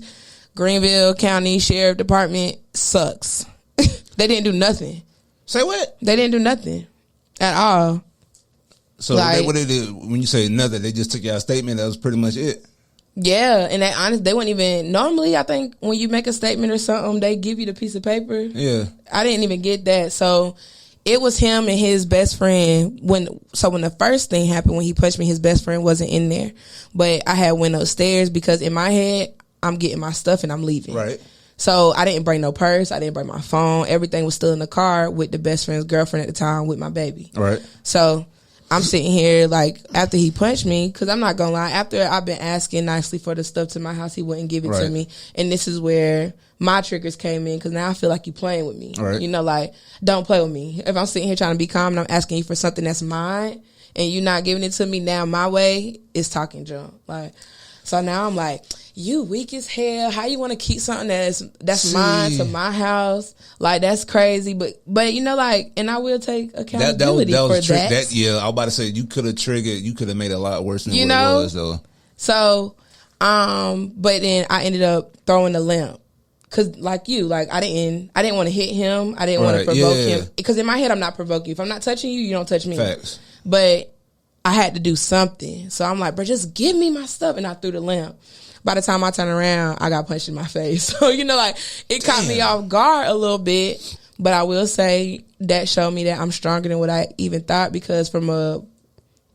Greenville County Sheriff Department sucks. They didn't do nothing. Say what? They didn't do nothing at all. So what they did when you say nothing, they just took your statement. That was pretty much it. Yeah, and they wouldn't even, normally I think when you make a statement or something, they give you the piece of paper. Yeah. I didn't even get that. So it was him and his best friend. When the first thing happened, when he punched me, his best friend wasn't in there. But I had went upstairs because in my head, I'm getting my stuff and I'm leaving. Right. So I didn't bring no purse. I didn't bring my phone. Everything was still in the car with the best friend's girlfriend at the time with my baby. Right. So I'm sitting here like after he punched me, because I'm not gonna lie, after I've been asking nicely for the stuff to my house, he wouldn't give it to me, and this is where my triggers came in, because now I feel like you playing with me. You know, like, don't play with me. If I'm sitting here trying to be calm and I'm asking you for something that's mine and you not giving it to me now my way, it's talking junk. Like, so now I'm like, you weak as hell. How you want to keep something that's mine to my house? Like, that's crazy. But you know, like, and I will take accountability for that. Yeah, I was about to say, you could have triggered. You could have made it a lot worse than what it was, though. So, but then I ended up throwing the lamp. Cause like you, like I didn't want to hit him. I didn't want to provoke him. Because in my head, I'm not provoking you. If I'm not touching you, you don't touch me. Facts. But I had to do something. So I'm like, bro, just give me my stuff. And I threw the lamp. By the time I turned around, I got punched in my face. So, you know, like, it caught me off guard a little bit. But I will say that showed me that I'm stronger than what I even thought, because from a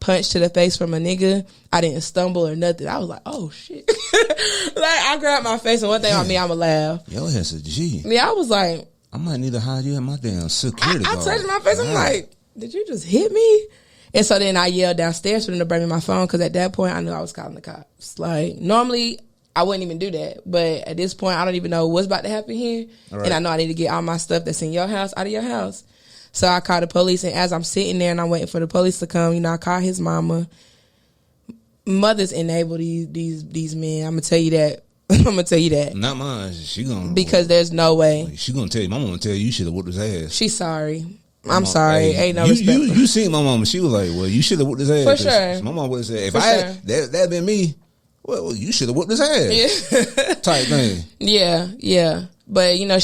punch to the face from a nigga, I didn't stumble or nothing. I was like, oh, shit. Like, I grabbed my face, and one thing on me, I'ma laugh. Yo, that's a G. Yeah, I was like, I might need to hide you in my damn security guard. I touched my face. I'm like, did you just hit me? And so then I yelled downstairs for them to bring me my phone, because at that point I knew I was calling the cops. Like, normally I wouldn't even do that, but at this point I don't even know what's about to happen here, and I know I need to get all my stuff that's in your house out of your house. So I called the police, and as I'm sitting there and I'm waiting for the police to come, you know, I called his mama. Mothers enable these men. I'm gonna tell you that. I'm gonna tell you that. Not mine. She gonna, because there's no way. She gonna tell you. My mama gonna tell you should have whooped his ass. She's sorry. I'm sorry. Ain't no respect. You seen my mama? She was like, "Well, you should have whooped his ass." For sure. My mama would have said, "If that'd been me, well, you should have whooped his ass." Yeah. Type thing. Yeah. But you know,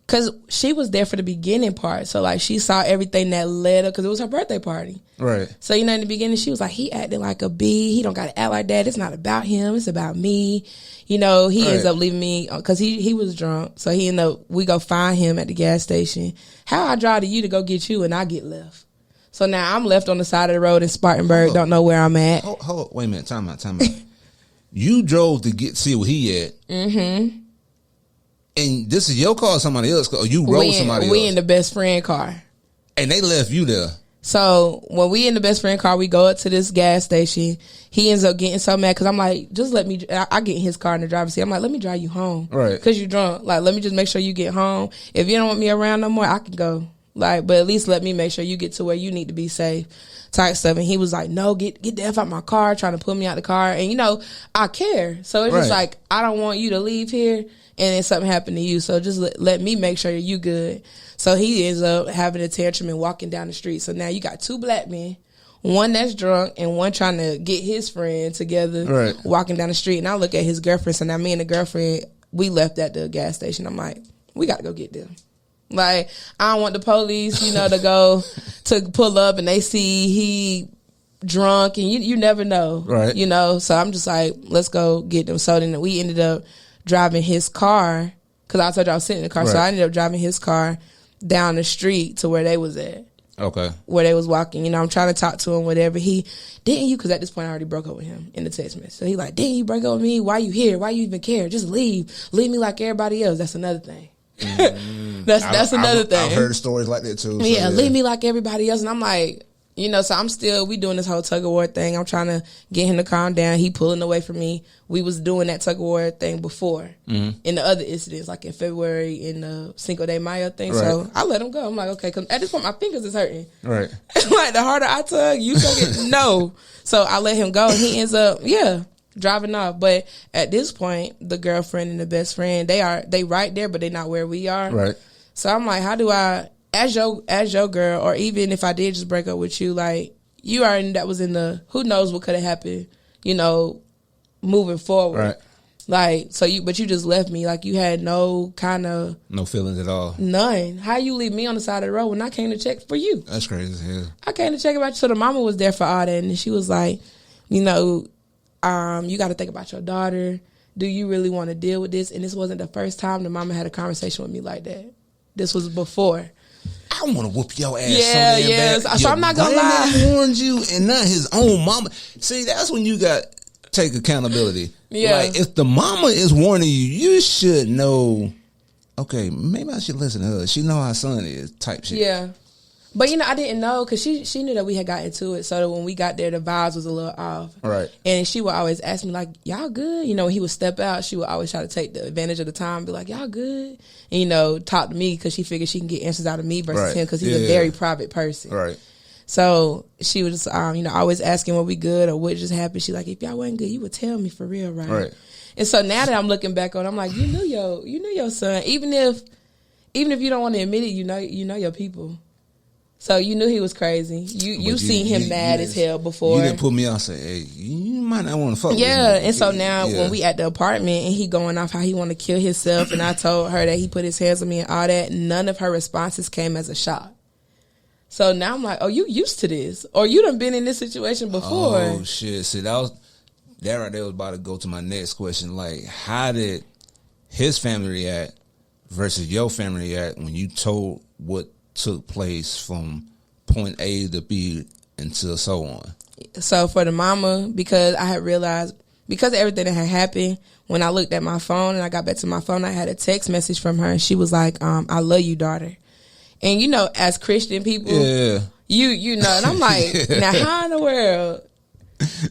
because she was there for the beginning part, so like she saw everything that led up, because it was her birthday party. Right. So you know, in the beginning, she was like, "He acting like a bee. He don't got to act like that. It's not about him. It's about me." You know, he ends up leaving me because he was drunk. So we go find him at the gas station. How I drive to you to go get you, and I get left. So now I'm left on the side of the road in Spartanburg. Don't know where I'm at. Hold, wait a minute. Time out. You drove to see where he at. Mm-hmm. And this is your car or somebody else's car? Or you rode somebody else? We in the best friend car. And they left you there. So when we in the best friend car, we go up to this gas station. He ends up getting so mad because I'm like, just let me. I get in his car in the driver's seat. I'm like, let me drive you home, right? Because you drunk. Like, let me just make sure you get home. If you don't want me around no more, I can go. Like, but at least let me make sure you get to where you need to be safe. Type stuff. And he was like, no, get the F out my car, trying to pull me out the car. And you know, I care. So it's just like, I don't want you to leave here and then something happened to you. So just let me make sure you good. So he ends up having a tantrum and walking down the street. So now you got two black men, one that's drunk and one trying to get his friend together, walking down the street. And I look at his girlfriend. So now me and the girlfriend, we left at the gas station. I'm like, we got to go get them. Like, I don't want the police, you know, to pull up and they see he drunk, and you never know, right? You know, so I'm just like, let's go get them. So then we ended up driving his car, because I told you I was sitting in the car, so I ended up driving his car down the street to where they was at. Okay. Where they was walking. You know, I'm trying to talk to him, whatever. Didn't you, because at this point I already broke up with him in the text message. So he like, didn't you break up with me? Why you here? Why you even care? Just leave. Leave me like everybody else. That's another thing. That's another thing. I've heard stories like that too. So yeah, leave me like everybody else. And I'm like, you know, so we doing this whole tug of war thing. I'm trying to get him to calm down. He pulling away from me. We was doing that tug of war thing before in the other incidents, like in February in the Cinco de Mayo thing. So I let him go. I'm like, okay, because at this point my fingers is hurting. Right. Like, the harder I tug, you tug it. No. So I let him go, and he ends up, driving off. But at this point, the girlfriend and the best friend, they right there, but they not where we are. Right. So I'm like, how do I, as your girl, or even if I did just break up with you, like, you already, that was in the, who knows what could have happened, you know, moving forward. Right. Like, so but you just left me. Like, you had no kind of, no feelings at all. None. How you leave me on the side of the road when I came to check for you? That's crazy as hell. I came to check about you. So the mama was there for all that, and she was like, you know, you got to think about your daughter. Do you really want to deal with this? And this wasn't the first time the mama had a conversation with me like that. This was before. I want to whoop your ass. Yeah. So I'm not gonna lie. Warned you, and not his own mama. See, that's when you got to take accountability. Yeah. Like, if the mama is warning you, you should know. Okay, maybe I should listen to her. She know how son is. Type shit. Yeah. But I didn't know because she knew that we had got into it. So that when we got there, the vibes was a little off. Right. And she would always ask me like, "Y'all good?" When he would step out, she would always try to take the advantage of the time, and be like, "Y'all good?" And talk to me because she figured she can get answers out of me versus him because he's a very private person. Right. So she was just, always asking were we good or what just happened. She's like, "If y'all wasn't good, you would tell me for real, right?" Right. And so now that I'm looking back on, I'm like, you knew your son, even if you don't want to admit it, you know your people. So you knew he was crazy. You seen him mad as hell before. You didn't put me on and say, hey, you might not want to fuck with me. Yeah, and so now when we at the apartment and he going off how he want to kill himself, and I told her that he put his hands on me and all that, none of her responses came as a shock. So now I'm like, oh, you used to this, or you done been in this situation before. Oh shit! See, that right there was about to go to my next question. Like, how did his family react versus your family react when you told what took place from point A to B until so on? So for the mama, because I had realized, because of everything that had happened, when I looked at my phone and I got back to my phone, I had a text message from her, and she was like, "I love you, daughter." And as Christian people, you know, and I'm like, now how in the world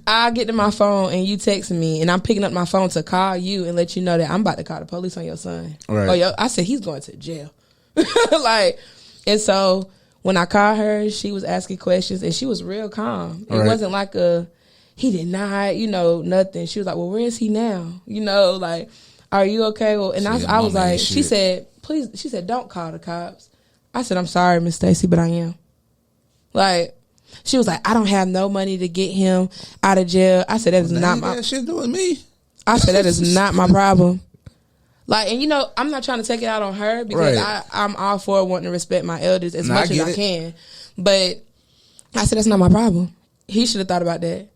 I get to my phone and you texting me and I'm picking up my phone to call you and let you know that I'm about to call the police on your son. Right. I said he's going to jail. And so when I called her, she was asking questions and she was real calm. It wasn't like he did not, nothing. She was like, well, where is he now? Like, are you okay? Well, and I was like, she said, please, she said, don't call the cops. I said, I'm sorry, Miss Stacy, but I am. Like, she was like, I don't have no money to get him out of jail. I said, that is not my... That shit doing me. I said, that is not my problem. Like, and I'm not trying to take it out on her because I'm all for wanting to respect my elders as much as I can. But I said, that's not my problem. He should have thought about that.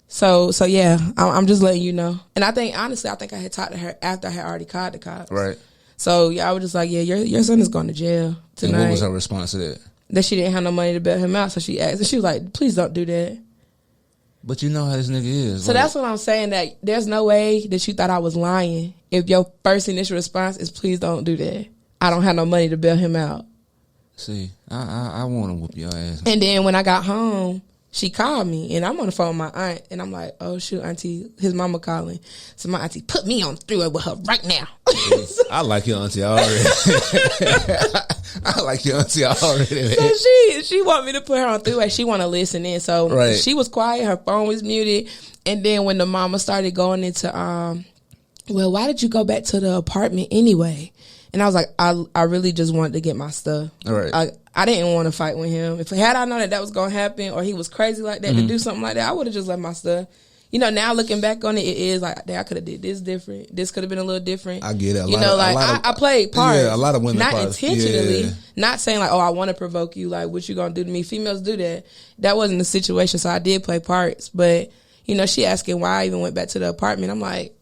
So yeah, I'm just letting you know. And I think, honestly, I had talked to her after I had already called the cops. Right. So yeah, I was just like, yeah, your son is going to jail tonight. And what was her response to that? That she didn't have no money to bail him out. So she asked, and she was like, please don't do that. But you know how this nigga is. So that's what I'm saying, that there's no way that you thought I was lying if your first initial response is, please don't do that. I don't have no money to bail him out. See, I want to whoop your ass. And then when I got home, she called me, and I'm on the phone with my aunt, and I'm like, oh, shoot, auntie, his mama calling. So my auntie, put me on through it with her right now. I like your auntie already. I like your auntie already. So she want me to put her on throughway. She want to listen in. So she was quiet. Her phone was muted. And then when the mama started going into, well, why did you go back to the apartment anyway? And I was like, I really just wanted to get my stuff. All right. I didn't want to fight with him. If had I known that was going to happen or he was crazy like that to do something like that, I would have just left my stuff. Now looking back on it, it is like, I could have did this different. This could have been a little different. I get it. I played parts. Yeah, a lot of women not parts. intentionally, not saying like, oh, I want to provoke you. Like, what you gonna do to me? Females do that. That wasn't the situation. So I did play parts. But she asking why I even went back to the apartment. I'm like,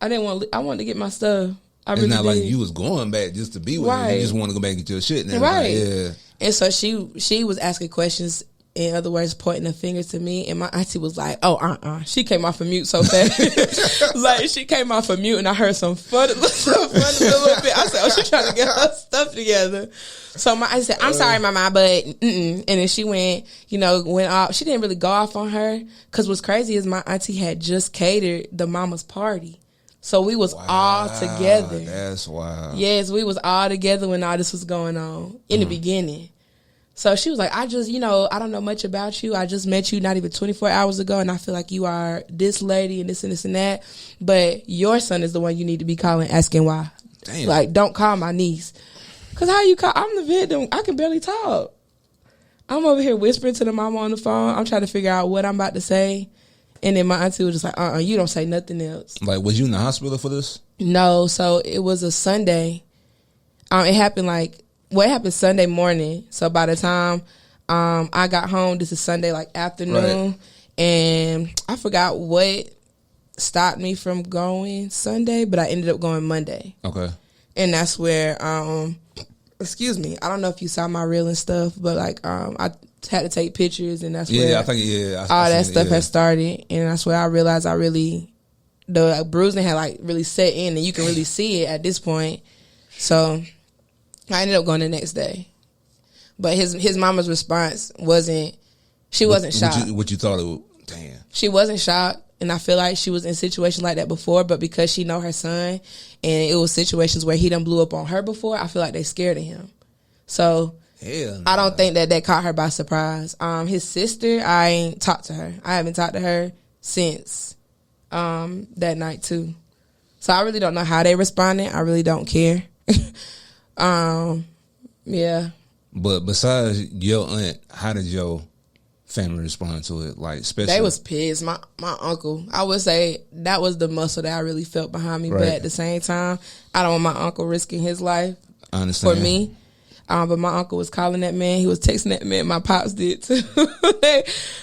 I wanted to get my stuff. It's really not like you was going back just to be with him. You just want to go back and get your shit. And right. Yeah. And so she was asking questions. In other words, pointing the fingers to me, and my auntie was like, "Oh, She came off of mute so fast. Like she came off of mute, and I heard some funny little bit. I said, "Oh, she's trying to get her stuff together." So I said, "I'm sorry, Mama, but," and then she went off. She didn't really go off on her because what's crazy is my auntie had just catered the mama's party. So we was all together. That's wild. Yes, we was all together when all this was going on in the beginning. So she was like, I just, I don't know much about you. I just met you not even 24 hours ago, and I feel like you are this lady and this and this and that. But your son is the one you need to be calling, asking why. Damn. Like, don't call my niece. Because how you call? I'm the victim. I can barely talk. I'm over here whispering to the mama on the phone. I'm trying to figure out what I'm about to say. And then my auntie was just like, you don't say nothing else. Like, was you in the hospital for this? No. So it was a Sunday. It happened it happened Sunday morning. So by the time I got home, this is Sunday afternoon. Right. And I forgot what stopped me from going Sunday, but I ended up going Monday. Okay. And that's where, excuse me, I don't know if you saw my reel and stuff, but I had to take pictures, and that's where all that stuff had started. And that's where I realized the bruising had really set in, and you can really see it at this point. So I ended up going the next day. But his mama's response wasn't. She wasn't shocked. What you thought it was? Damn. She wasn't shocked, and I feel like she was in situations like that before. But because she know her son, and it was situations where he done blew up on her before, I feel like they scared of him. So Hell I don't think that caught her by surprise. His sister, I ain't talked to her. I haven't talked to her since that night too. So I really don't know how they responded. I really don't care. Yeah. But besides your aunt, how did your family respond to it? Like, especially they was pissed. My uncle, I would say that was the muscle that I really felt behind me. Right. But at the same time, I don't want my uncle risking his life I understand. for me. But my uncle was calling that man. He was texting that man. My pops did too.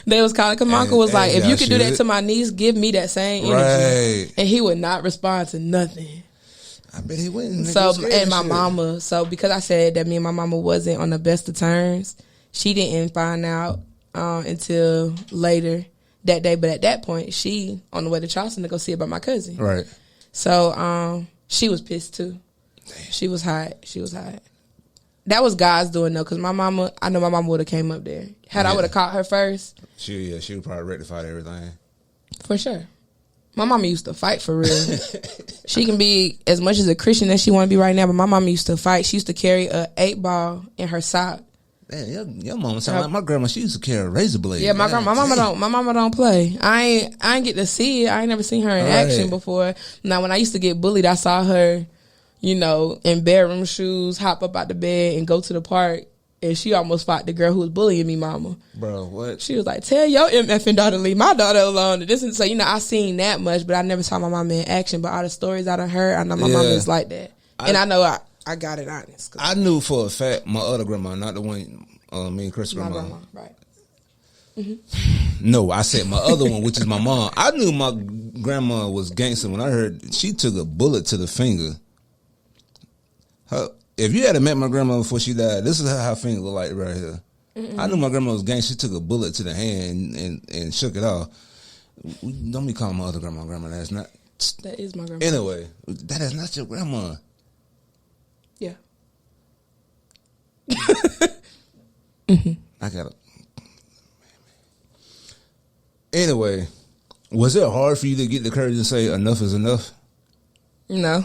they was calling. Cause my uncle was like, if you could do that to my niece, give me that same energy. Right. And he would not respond to nothing. I bet he wouldn't. So, and my mama, so because I said that me and my mama wasn't on the best of terms, she didn't find out until later that day. But at that point, she on the way to Charleston to go see about my cousin. Right. So she was pissed too. Damn. She was hot. That was God's doing though, because my mama, I know my mama would have came up there. I would have caught her first. She would probably rectified everything. For sure. My mama used to fight for real. She can be as much as a Christian as she want to be right now, but my mama used to fight. She used to carry a 8-ball in her sock. Man, your mama sound like my grandma. She used to carry a razor blade. Yeah, my mama don't play. I ain't get to see it. I ain't never seen her in action before. Now, when I used to get bullied, I saw her, in bedroom shoes, hop up out the bed and go to the park. And she almost fought the girl who was bullying me, mama. Bro, what? She was like, tell your MFing daughter to leave my daughter alone. So, I seen that much, but I never saw my mama in action. But all the stories I done heard, I know my mama is like that. And I know I got it honest. I knew for a fact my other grandma, not the one, me and Chris' My grandma. Right. Mm-hmm. No, I said my other one, which is my mom. I knew my grandma was gangster when I heard she took a bullet to the finger. If you had met my grandma before she died, this is how her finger looked like right here. Mm-mm. I knew my grandma was gangster. She took a bullet to the hand and shook it off. Don't be calling my other grandma grandma. That's not. That is my grandma. Anyway, that is not your grandma. Yeah. I gotta. Anyway, was it hard for you to get the courage to say enough is enough? No.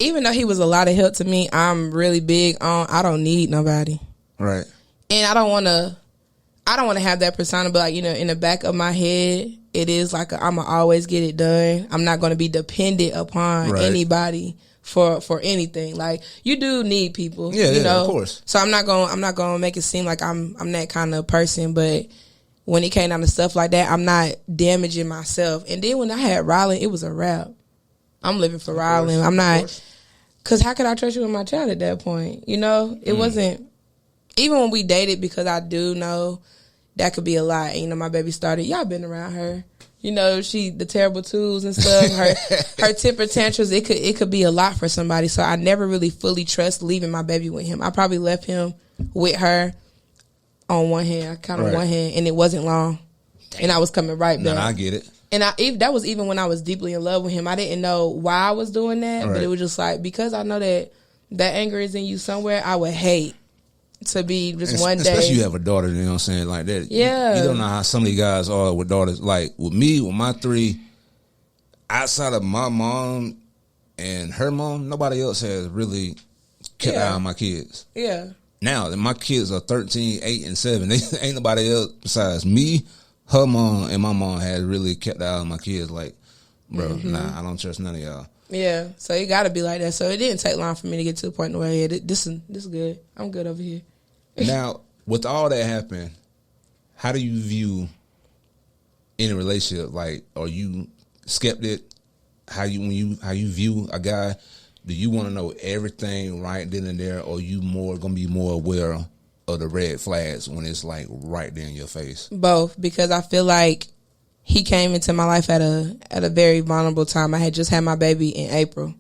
Even though he was a lot of help to me, I'm really big on I don't need nobody. Right. And I don't want to have that persona, but in the back of my head, it is like I'm going to always get it done. I'm not going to be dependent upon anybody for anything. Like, you do need people. Yeah, you know? Of course. So I'm not going to make it seem like I'm that kind of person, but when it came down to stuff like that, I'm not damaging myself. And then when I had Rylan, it was a wrap. I'm living for Rylan. I'm not, because how could I trust you with my child at that point? It wasn't, even when we dated, because I do know that could be a lot. And, my baby started, y'all been around her. The terrible twos and stuff, her temper tantrums, it could be a lot for somebody. So I never really fully trust leaving my baby with him. I probably left him with her on one hand. I counted one hand, and it wasn't long. Damn. And I was coming right back. No, I get it. And that was even when I was deeply in love with him. I didn't know why I was doing that, but it was just like, because I know that anger is in you somewhere, I would hate to be just one day. Especially you have a daughter, you know what I'm saying, like that. Yeah. You don't know how some of these guys are with daughters. Like, with me, with my 3, outside of my mom and her mom, nobody else has really kept an eye on my kids. Yeah. Now, my kids are 13, 8, and 7. They ain't nobody else besides me, her mom, and my mom has really kept an eye on my kids. Like, bro, nah, I don't trust none of y'all. Yeah, so it got to be like that. So it didn't take long for me to get to the point where, this is good. I'm good over here. Now, with all that happened, how do you view any relationship? Like, are you skeptic? How you view a guy? Do you want to know everything right then and there, or you gonna be more aware of the red flags when it's like right there in your face? Both, because I feel like he came into my life at a very vulnerable time. I had just had my baby in April.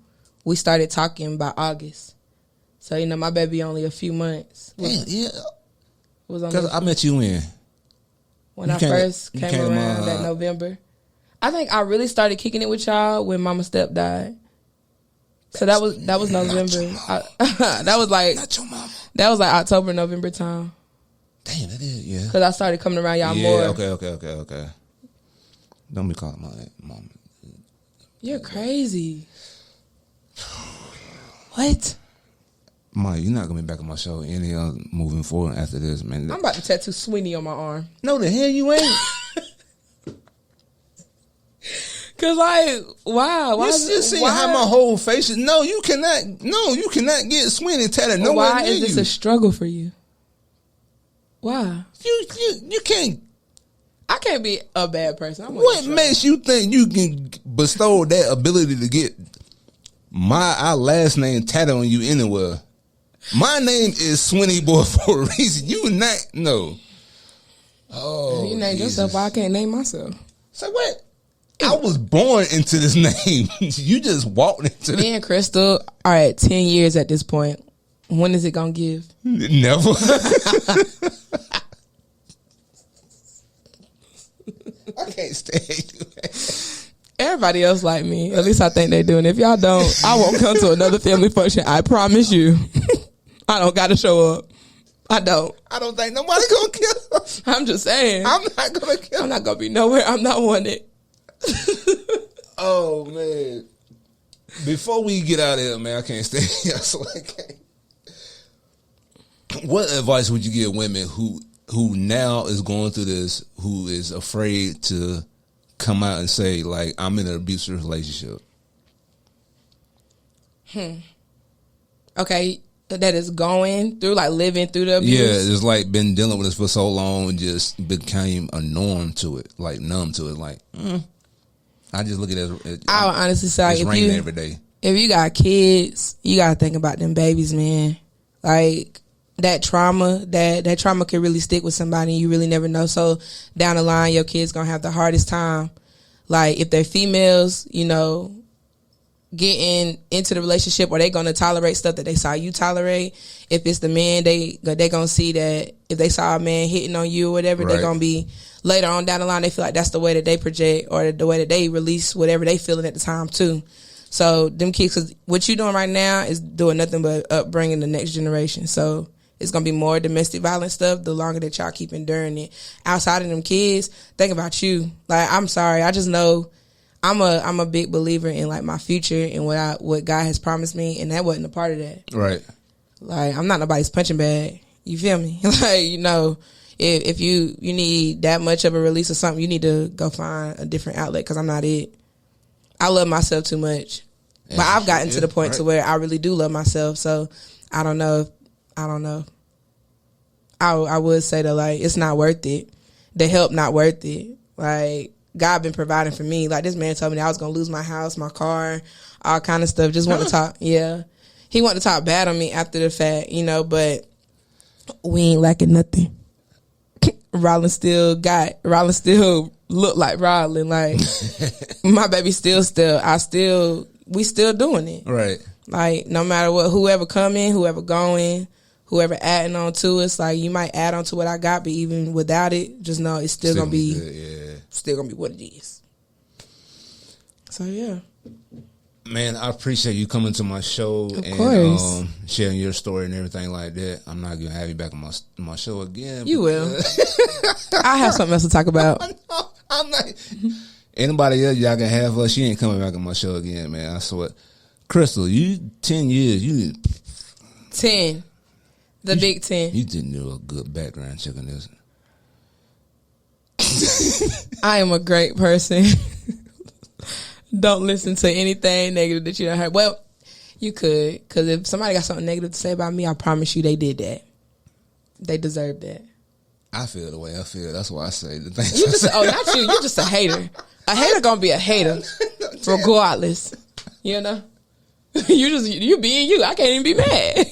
We started talking by August. So, my baby only a few months. Yeah. Because I met you when I first came around that November. I think I really started kicking it with y'all when Mama Step died. So that was November. That was like, not your mama. That was like October, November time. Damn, that is, yeah. Because I started coming around y'all more. Okay. Don't be calling my mom. You're crazy. What? Mike, you're not gonna be back on my show any moving forward after this, man. I'm about to tattoo Sweeney on my arm. No, the hell you ain't. Cause like, wow, why? You see how my whole face is? No, you cannot get Sweeney tatted nowhere Why near is this you. a struggle for you? Why? You can't. I can't be a bad person. What makes you think you can bestow that ability to get our last name tatted on you anywhere? My name is Sweeney Boy for a reason. You not no. Oh, you named Jesus. yourself. Why I can't name myself? So what? I was born into this name. You just walked into Me and Crystal are at 10 years at this point. When is it gonna give? Never. I can't stand you. Everybody else like me. At least I think they do. And if y'all don't, I won't come to another family function. I promise you. I don't gotta show up. I don't. I don't think nobody gonna kill us. I'm just saying. I'm not gonna kill. I'm not gonna be nowhere. I'm not wanted. Oh man! Before we get out of here, man, I can't stay here, so I can't. What advice would you give women who now is going through this, who is afraid to come out and say, like, I'm in an abusive relationship? Okay, that is going through, like, living through the abuse. Yeah, it's like been dealing with this for so long and just became a norm to it, like numb to it. Like, I just look at it as I would honestly say, it's if raining you every day. If you got kids, you gotta think about them babies, man. Like, that trauma can really stick with somebody, and you really never know. So down the line, your kids gonna have the hardest time. Like, if they're females, you know, getting into the relationship, or they gonna tolerate stuff that they saw you tolerate. If it's the men, they gonna see that if they saw a man hitting on you or whatever, Right. they're gonna be later on down the line. They feel like that's the way that they project, or the way that they release whatever they feeling at the time too. So them kids, cause what you doing right now is doing nothing but upbringing the next generation. So it's gonna be more domestic violence stuff the longer that y'all keep enduring it. Outside of them kids, think about you. Like, I'm sorry, I just know I'm a big believer in, like, my future and what God has promised me, and that wasn't a part of that. Right. Like, I'm not nobody's punching bag. You feel me? Like, you know, if you need that much of a release or something, you need to go find a different outlet, because I'm not it. I love myself too much. But I've gotten to the point to where I really do love myself. So I don't know. I would say that, like, it's not worth it. The help not worth it. Like, God been providing for me. Like, this man told me that I was gonna lose my house, my car, all kind of stuff. Just want to talk. Yeah, he wanted to talk bad on me after the fact, you know. But we ain't lacking nothing. Rollin still look like Rollin. Like, my baby still we still doing it. Right. Like, no matter what, whoever coming, whoever going, whoever adding on to us, like, you might add on to what I got, but even without it, just know it's still gonna be good, yeah. Still gonna be what it is. So yeah. Man, I appreciate you coming to my show course. Sharing your story and everything like that. I'm not gonna have you back on my show again. You will. I have something else to talk about. I'm not. Anybody else y'all can have her, she ain't coming back on my show again, man. I swear. Crystal, you 10 years, 10. The big 10. You didn't do a good background check on this. I am a great person. Don't listen to anything negative that you don't heard. Well, you could, because if somebody got something negative to say about me, I promise you they did that. They deserve that. I feel the way I feel. That's why I say the things. Not you. You're just a hater. A hater gonna be a hater, regardless. You know, you being you. I can't even be mad.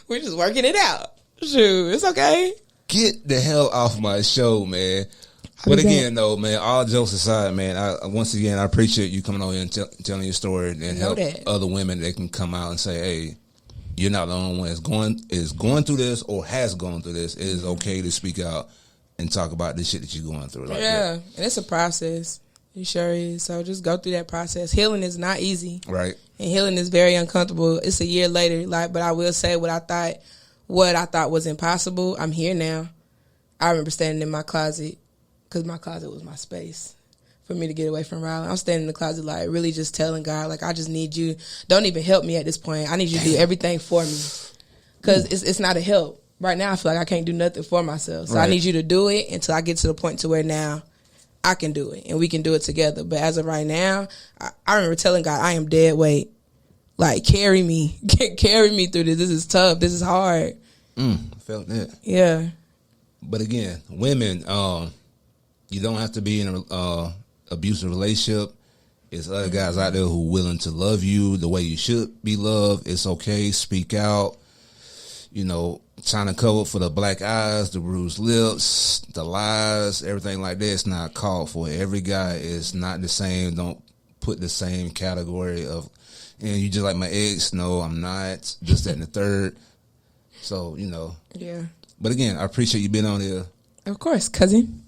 We're just working it out. Shoot, it's okay. Get the hell off my show, man. But again, though, man, all jokes aside, man, I appreciate you coming on here and telling your story and help other women that can come out and say, hey, you're not the only one that's going through this or has gone through this. It is okay to speak out and talk about the shit that you're going through. Like and it's a process. It sure is. So just go through that process. Healing is not easy. Right. And healing is very uncomfortable. It's a year later, but I will say what I thought was impossible. I'm here now. I remember standing in my closet because my closet was my space for me to get away from Riley. I'm standing in the closet, really just telling God, I just need you. Don't even help me at this point. I need you to do everything for me because it's not a help. Right now, I feel like I can't do nothing for myself. So I need you to do it until I get to the point to where now I can do it and we can do it together. But as of right now, I remember telling God, I am dead weight. Carry me. Carry me through this. This is tough. This is hard. Felt that. Yeah. But again, women, you don't have to be in a abusive relationship. There's other guys out there who willing to love you the way you should be loved. It's okay. Speak out. Trying to cover for the black eyes, the bruised lips, the lies, everything like that. It's not called for. Every guy is not the same. Don't put the same category of, and you just like my ex. No, I'm not. Just that and the third. So, Yeah. But again, I appreciate you being on here. Of course, cousin.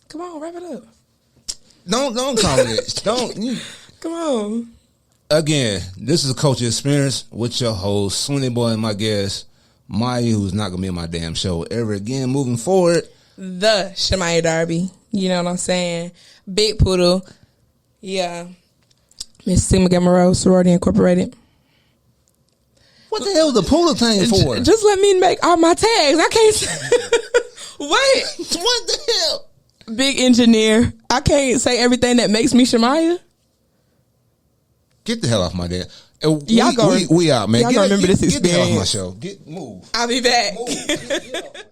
Come on, wrap it up. Don't call me that. Don't. Come on. Again, this is a Culture Experience with your host, Sweeney Boy, and my guest, Maya, who's not going to be on my damn show ever again moving forward. The SHAMIYA Darby. You know what I'm saying? Big Poodle. Yeah. Miss Sigma Gamma Rho, Sorority Incorporated. What the hell is the poodle thing for? Just let me make all my tags. I can't. Wait. What the hell? Big engineer. I can't say everything that makes me SHAMIYA. Get the hell off my dad. We out, man. Y'all Get, remember this experience. Get the hell off my show. Move. I'll be back. Move.